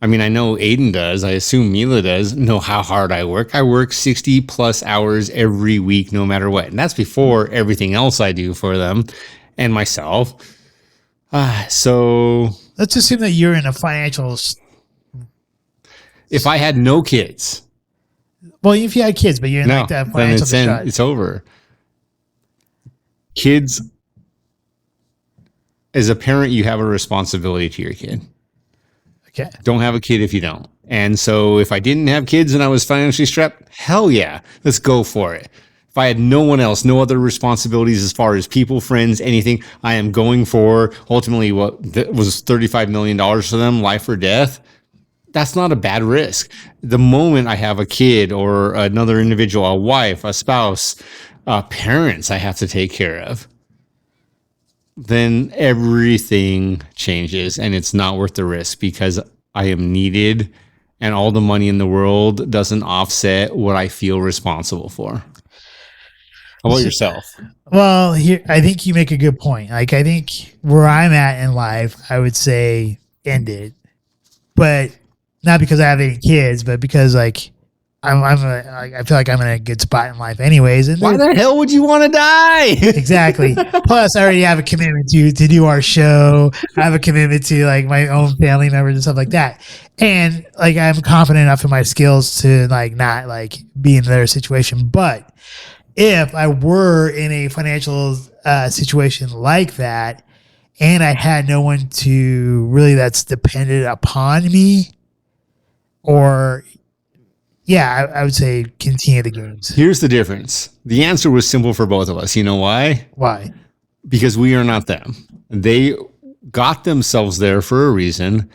I know Aiden does, I assume Mila does, know how hard I work. I work 60 plus hours every week, no matter what. And that's before everything else I do for them and myself. So let's assume that you're in a financial. If I had no kids. Well, if you had kids, but you're in like that financial then it's over. Kids, as a parent, you have a responsibility to your kid. Okay. Don't have a kid if you don't. And so if I didn't have kids and I was financially strapped, hell yeah, let's go for it. If I had no one else, no other responsibilities as far as people, friends, anything, I am going for ultimately what was $35 million for them, life or death. That's not a bad risk. The moment I have a kid or another individual, a wife, a spouse, parents I have to take care of, then everything changes and it's not worth the risk because I am needed and all the money in the world doesn't offset what I feel responsible for. How about yourself? Well, here, I think you make a good point. Like, I think where I'm at in life, I would say end it. But not because I have any kids, but because like I feel like I'm in a good spot in life, anyways. And Why the hell would you want to die? exactly. Plus, I already have a commitment to do our show. I have a commitment to like my own family members and stuff like that. And like I'm confident enough in my skills to like not like be in their situation. But if I were in a financial situation like that, and I had no one to really that's dependent upon me, or I would say continue the games. Here's the difference. The answer was simple for both of us. You know why? Why? Because we are not them. They got themselves there for a reason.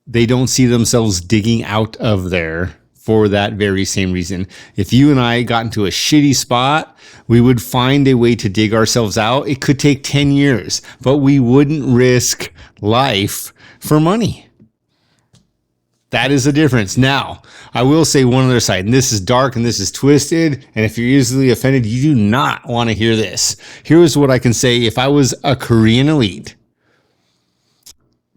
They don't see themselves digging out of there for that very same reason. If you and I got into a shitty spot, we would find a way to dig ourselves out. It could take 10 years, but we wouldn't risk life for money. That is the difference. Now, I will say one other side, and this is dark and this is twisted. And if you're easily offended, you do not want to hear this. Here's what I can say. If I was a Korean elite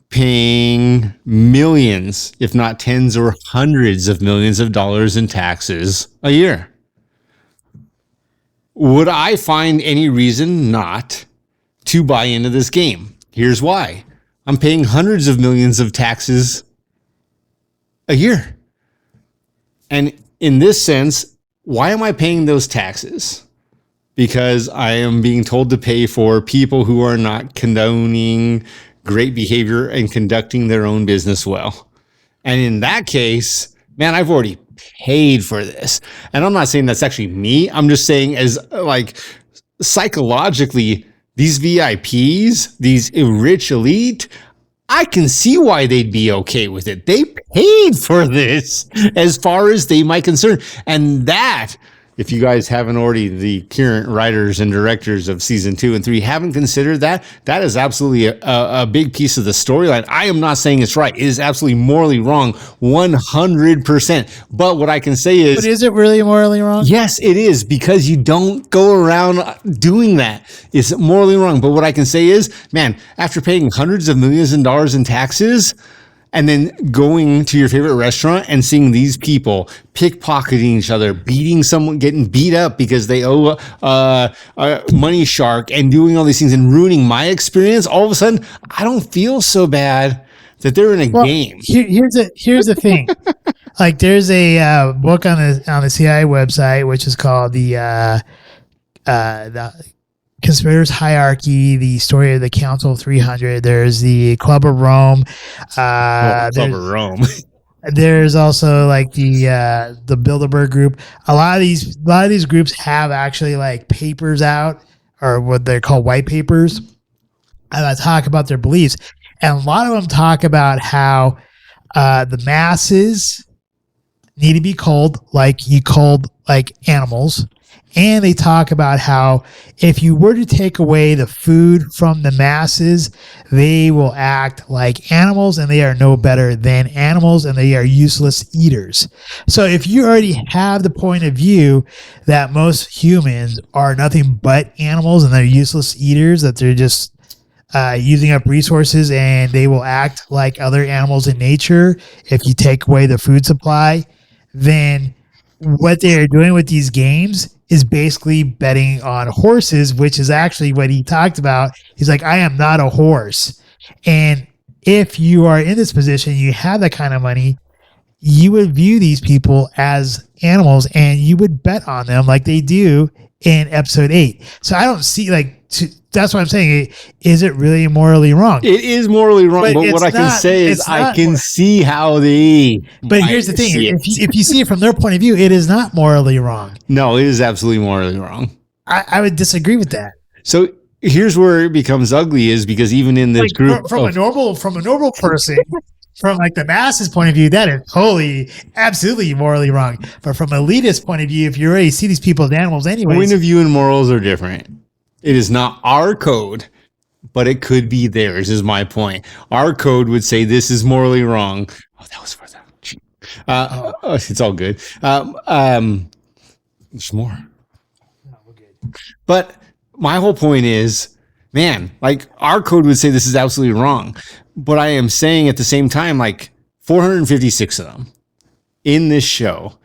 paying millions, if not tens or hundreds of millions of dollars in taxes a year, would I find any reason not to buy into this game? Here's why. I'm paying hundreds of millions of taxes a year. And in this sense, why am I paying those taxes? Because I am being told to pay for people who are not condoning great behavior and conducting their own business well. And in that case, man, I've already paid for this. And I'm not saying that's actually me. I'm just saying as like psychologically, these VIPs, these rich elite, I can see why they'd be okay with it. They paid for this as far as they might concern. And that, if you guys haven't already, the current writers and directors of season 2 and 3 haven't considered that, that is absolutely a big piece of the storyline. I am not saying it's right. It is absolutely morally wrong, 100%. But what I can say is... But is it really morally wrong? Yes, it is, because you don't go around doing that. It's morally wrong. But what I can say is, man, after paying hundreds of millions of dollars in taxes... and then going to your favorite restaurant and seeing these people pickpocketing each other, beating someone, getting beat up because they owe a money shark and doing all these things and ruining my experience, all of a sudden, I don't feel so bad that they're in a game. Here's the thing. Like there's a book on the CIA website, which is called the Conspirators Hierarchy, the story of the Council of 300. There's the Club of Rome. Club of Rome. There's also like the Bilderberg group. A lot of these groups have actually like papers out, or what they're called white papers, that talk about their beliefs. And a lot of them talk about how the masses need to be culled like animals. And they talk about how if you were to take away the food from the masses, they will act like animals and they are no better than animals and they are useless eaters. So if you already have the point of view that most humans are nothing but animals and they're useless eaters, that they're just using up resources and they will act like other animals in nature if you take away the food supply, then what they are doing with these games is basically betting on horses, which is actually what he talked about. He's like, I am not a horse. And if you are in this position, you have that kind of money, you would view these people as animals and you would bet on them like they do in episode 8. So I don't see that's what I'm saying. Is it really morally wrong? It is morally wrong, but what I can say is I can see how they... But here's the thing. If you see it from their point of view, it is not morally wrong. No, it is absolutely morally wrong. I would disagree with that. So here's where it becomes ugly, is because even in this group... From a normal person... From like the masses point of view, that is totally, absolutely morally wrong. But from an elitist point of view, if you already see these people as animals anyways... Point of view and morals are different. It is not our code, but it could be theirs, is my point. Our code would say this is morally wrong. Oh, that was for them. It's all good. There's more. No, we're good. But my whole point is, man, like our code would say this is absolutely wrong. But I am saying at the same time, like 456 of them in this show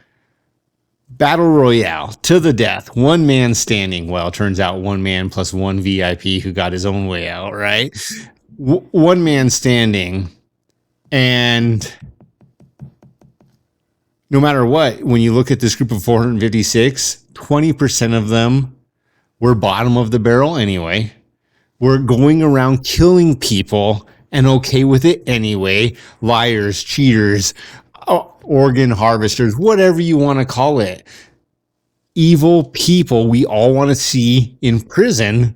Battle Royale to the death. One man standing. Well, it turns out one man plus one VIP who got his own way out, right? One man standing. And no matter what, when you look at this group of 456, 20% of them were bottom of the barrel anyway. We're going around killing people and okay with it anyway. Liars, cheaters, organ harvesters, whatever you want to call it. Evil people we all want to see in prison.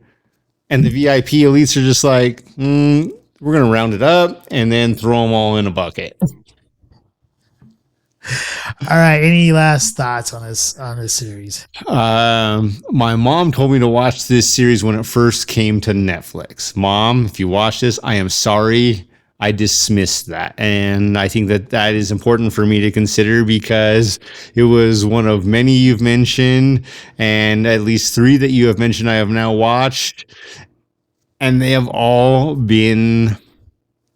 And the VIP elites are just like, we're going to round it up and then throw them all in a bucket. All right. Any last thoughts on this series? My mom told me to watch this series when it first came to Netflix. Mom, if you watch this, I am sorry I dismissed that. And I think that is important for me to consider because it was one of many you've mentioned, and at least 3 that you have mentioned I have now watched, and they have all been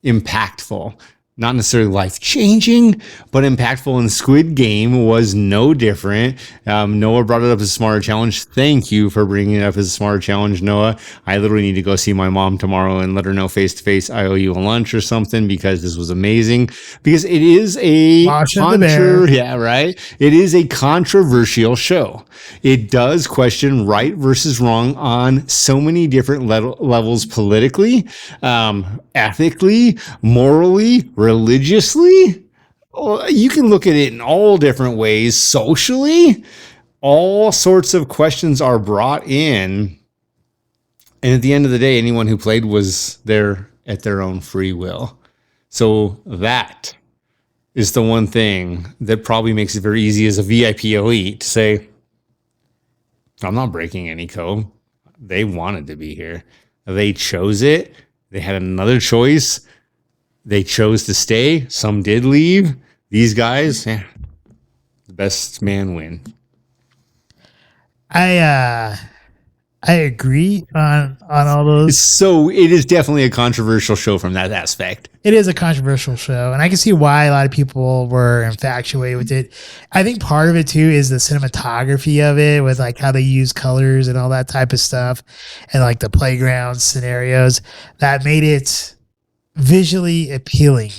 impactful. Not necessarily life-changing, but impactful. And Squid Game was no different. Noah brought it up as a smarter challenge. Thank you for bringing it up as a smarter challenge, Noah. I literally need to go see my mom tomorrow and let her know face-to-face I owe you a lunch or something because this was amazing. Because it is a... Yeah, right? It is a controversial show. It does question right versus wrong on so many different levels politically, ethically, morally, religiously. You can look at it in all different ways. Socially, all sorts of questions are brought in. And at the end of the day, anyone who played was there at their own free will. So that is the one thing that probably makes it very easy as a VIP elite to say, I'm not breaking any code. They wanted to be here. They chose it. They had another choice. They chose to stay. Some did leave. These guys, the best man win. I agree on all those. So it is definitely a controversial show from that aspect. It is a controversial show, and I can see why a lot of people were infatuated with it. I think part of it too is the cinematography of it, with like how they use colors and all that type of stuff, and like the playground scenarios that made it visually appealing.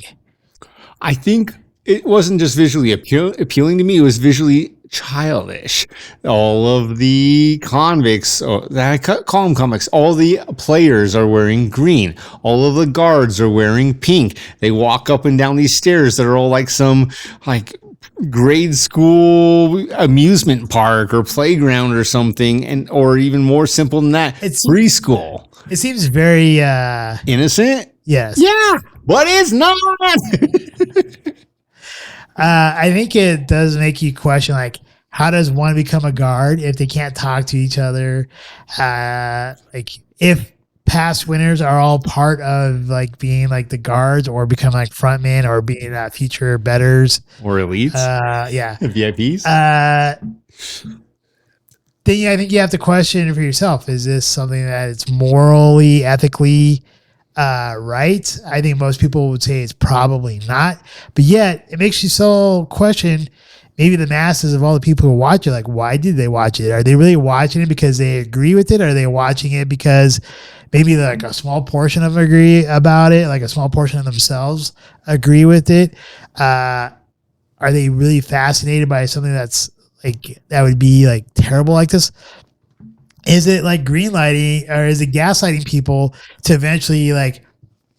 I think it wasn't just visually appealing to me. It was visually childish. All of the convicts, I call them convicts, all the players are wearing green. All of the guards are wearing pink. They walk up and down these stairs that are all like some like grade school amusement park or playground or something, and or even more simple than that, it's preschool. It seems very innocent. Yes. Yeah, but it's not. I think it does make you question, like, how does one become a guard if they can't talk to each other? Like, if past winners are all part of like being like the guards or become like frontmen or being future betters or elites. Yeah. VIPs. Then I think you have to question it for yourself. Is this something that it's morally, ethically right? I think most people would say it's probably not, but yet it makes you so question maybe the masses of all the people who watch it. Like, why did they watch it? Are they really watching it because they agree with it? Or are they watching it because maybe like a small portion of them agree about it, like a small portion of themselves agree with it? Are they really fascinated by something that's like, that would be like terrible like this? Is it like greenlighting, or is it gaslighting people to eventually like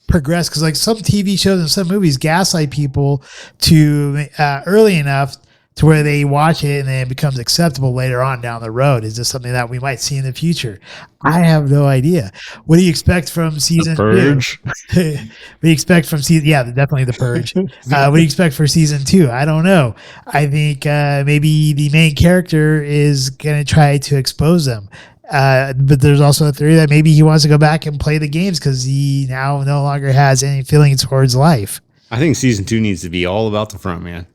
progress? Because like some TV shows and some movies gaslight people to early enough to where they watch it and then it becomes acceptable later on down the road. Is this something that we might see in the future? I have no idea. What do you expect from season 2? Purge. What do you expect from season? Yeah, definitely the Purge. What do you expect for season 2? I don't know. I think maybe the main character is going to try to expose them. But there's also a theory that maybe he wants to go back and play the games because he now no longer has any feelings towards life. I think season 2 needs to be all about the front man.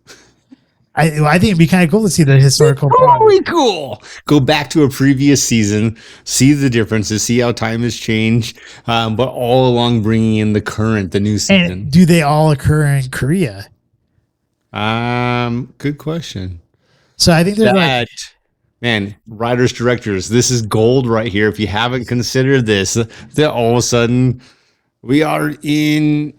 I think it'd be kind of cool to see the historical. Totally cool. Go back to a previous season, see the differences, see how time has changed, but all along bringing in the new season. And do they all occur in Korea? Good question. So I think there's like, man, writers, directors, this is gold right here. If you haven't considered this, that all of a sudden we are in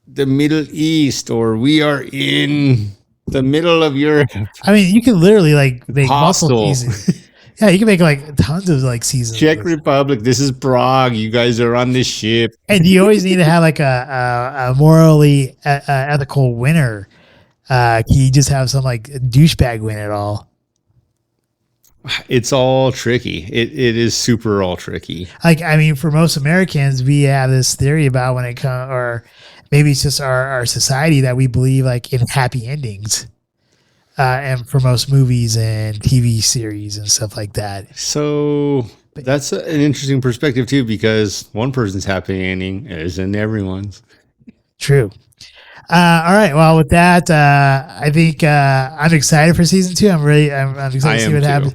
the Middle East or we are in the middle of Europe. I mean, you can literally like make multiple Hostile. seasons. Yeah, you can make like tons of like seasons. Czech Republic, this is Prague. You guys are on the ship. And you always need to have like a morally ethical winner. Can you just have some like douchebag win it all? It's all tricky. It is super all tricky. Like, I mean, for most Americans, we have this theory about when it comes, or maybe it's just our society that we believe like in happy endings. And for most movies and TV series and stuff like that. So that's an interesting perspective too, because one person's happy ending isn't everyone's. True. All right. Well, with that, I think I'm excited for season 2. I'm excited to see what happens.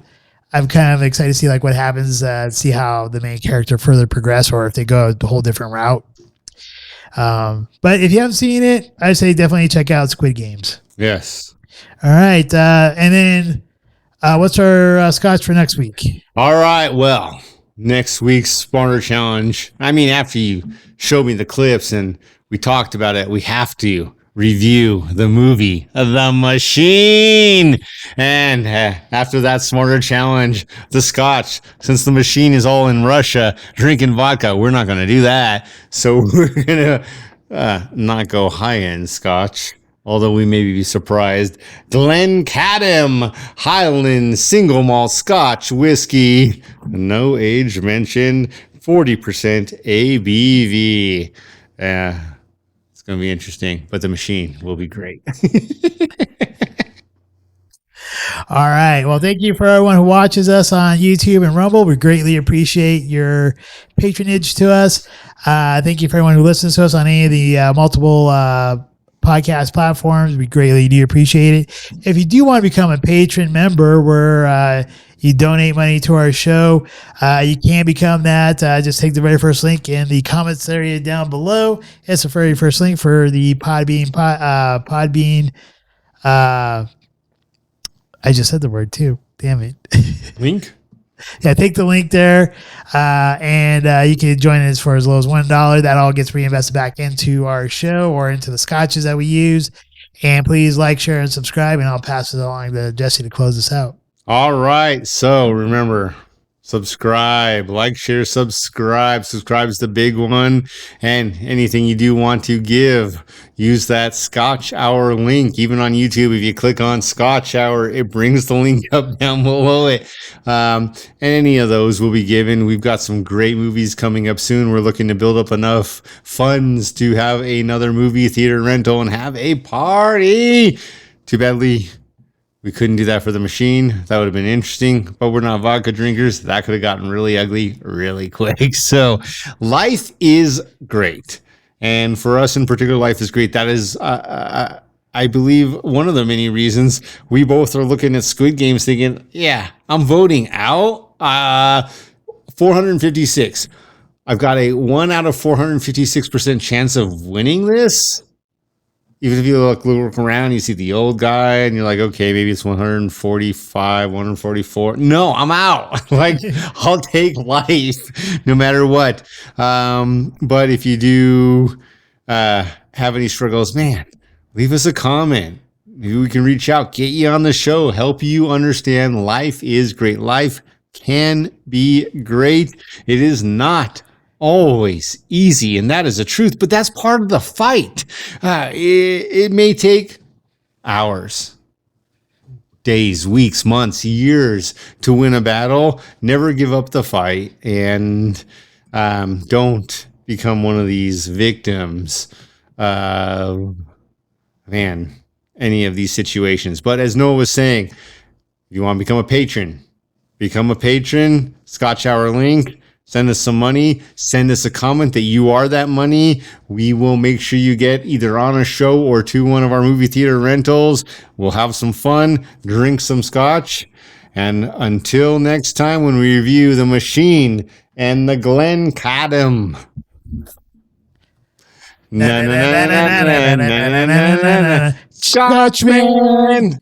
I'm kind of excited to see like what happens, see how the main character further progress, or if they go a whole different route. But if you haven't seen it, I'd say definitely check out Squid Games. Yes. All right. And then what's our Scotch for next week? All right. Well, next week's Smarter Challenge. I mean, after you showed me the clips and we talked about it, we have to review the movie The Machine. And after that Smarter Challenge, the Scotch, since The Machine is all in Russia drinking vodka, we're not going to do that. So we're going to not go high-end Scotch. Although we may be surprised. Glencadam Highland Single Malt Scotch Whiskey. No age mentioned. 40% ABV. It's going to be interesting. But the machine will be great. All right. Well, thank you for everyone who watches us on YouTube and Rumble. We greatly appreciate your patronage to us. Thank you for everyone who listens to us on any of the multiple podcast platforms. We greatly do appreciate it. If you do want to become a patron member where you donate money to our show, you can become that. Just take the very first link in the comments area down below. It's the very first link for the Podbean. I just said the word too. Damn it. Link? Yeah, take the link there, and you can join us for as low as $1. That all gets reinvested back into our show or into the scotches that we use. And please like, share, and subscribe, and I'll pass it along to Jesse to close this out. All right. So remember, subscribe, like, share, subscribe. Subscribe is the big one. And anything you do want to give, use that Scotch Hour link. Even on YouTube, if you click on Scotch Hour, it brings the link up down below it. And any of those will be given. We've got some great movies coming up soon. We're looking to build up enough funds to have another movie theater rental and have a party. Too badly we couldn't do that for The Machine. That would have been interesting, but we're not vodka drinkers. That could have gotten really ugly really quick. So life is great. And for us in particular, life is great. That is, I believe, one of the many reasons we both are looking at Squid Games thinking, yeah, I'm voting out. 456. I've got a 1 out of 456% chance of winning this. Even if you look around, you see the old guy and you're like, okay, maybe it's 145, 144. No, I'm out. Like, I'll take life no matter what. But if you do have any struggles, man, leave us a comment. Maybe we can reach out, get you on the show, help you understand life is great. Life can be great. It is not always easy, and that is the truth, but that's part of the fight. It may take hours, days, weeks, months, years to win a battle. Never give up the fight, and don't become one of these victims of, any of these situations. But as Noah was saying, if you want to become a patron, Scotch Hour link. Send us some money. Send us a comment that you are that money. We will make sure you get either on a show or to one of our movie theater rentals. We'll have some fun, drink some scotch. And until next time when we review The Machine and the Glencadam. Scotchman!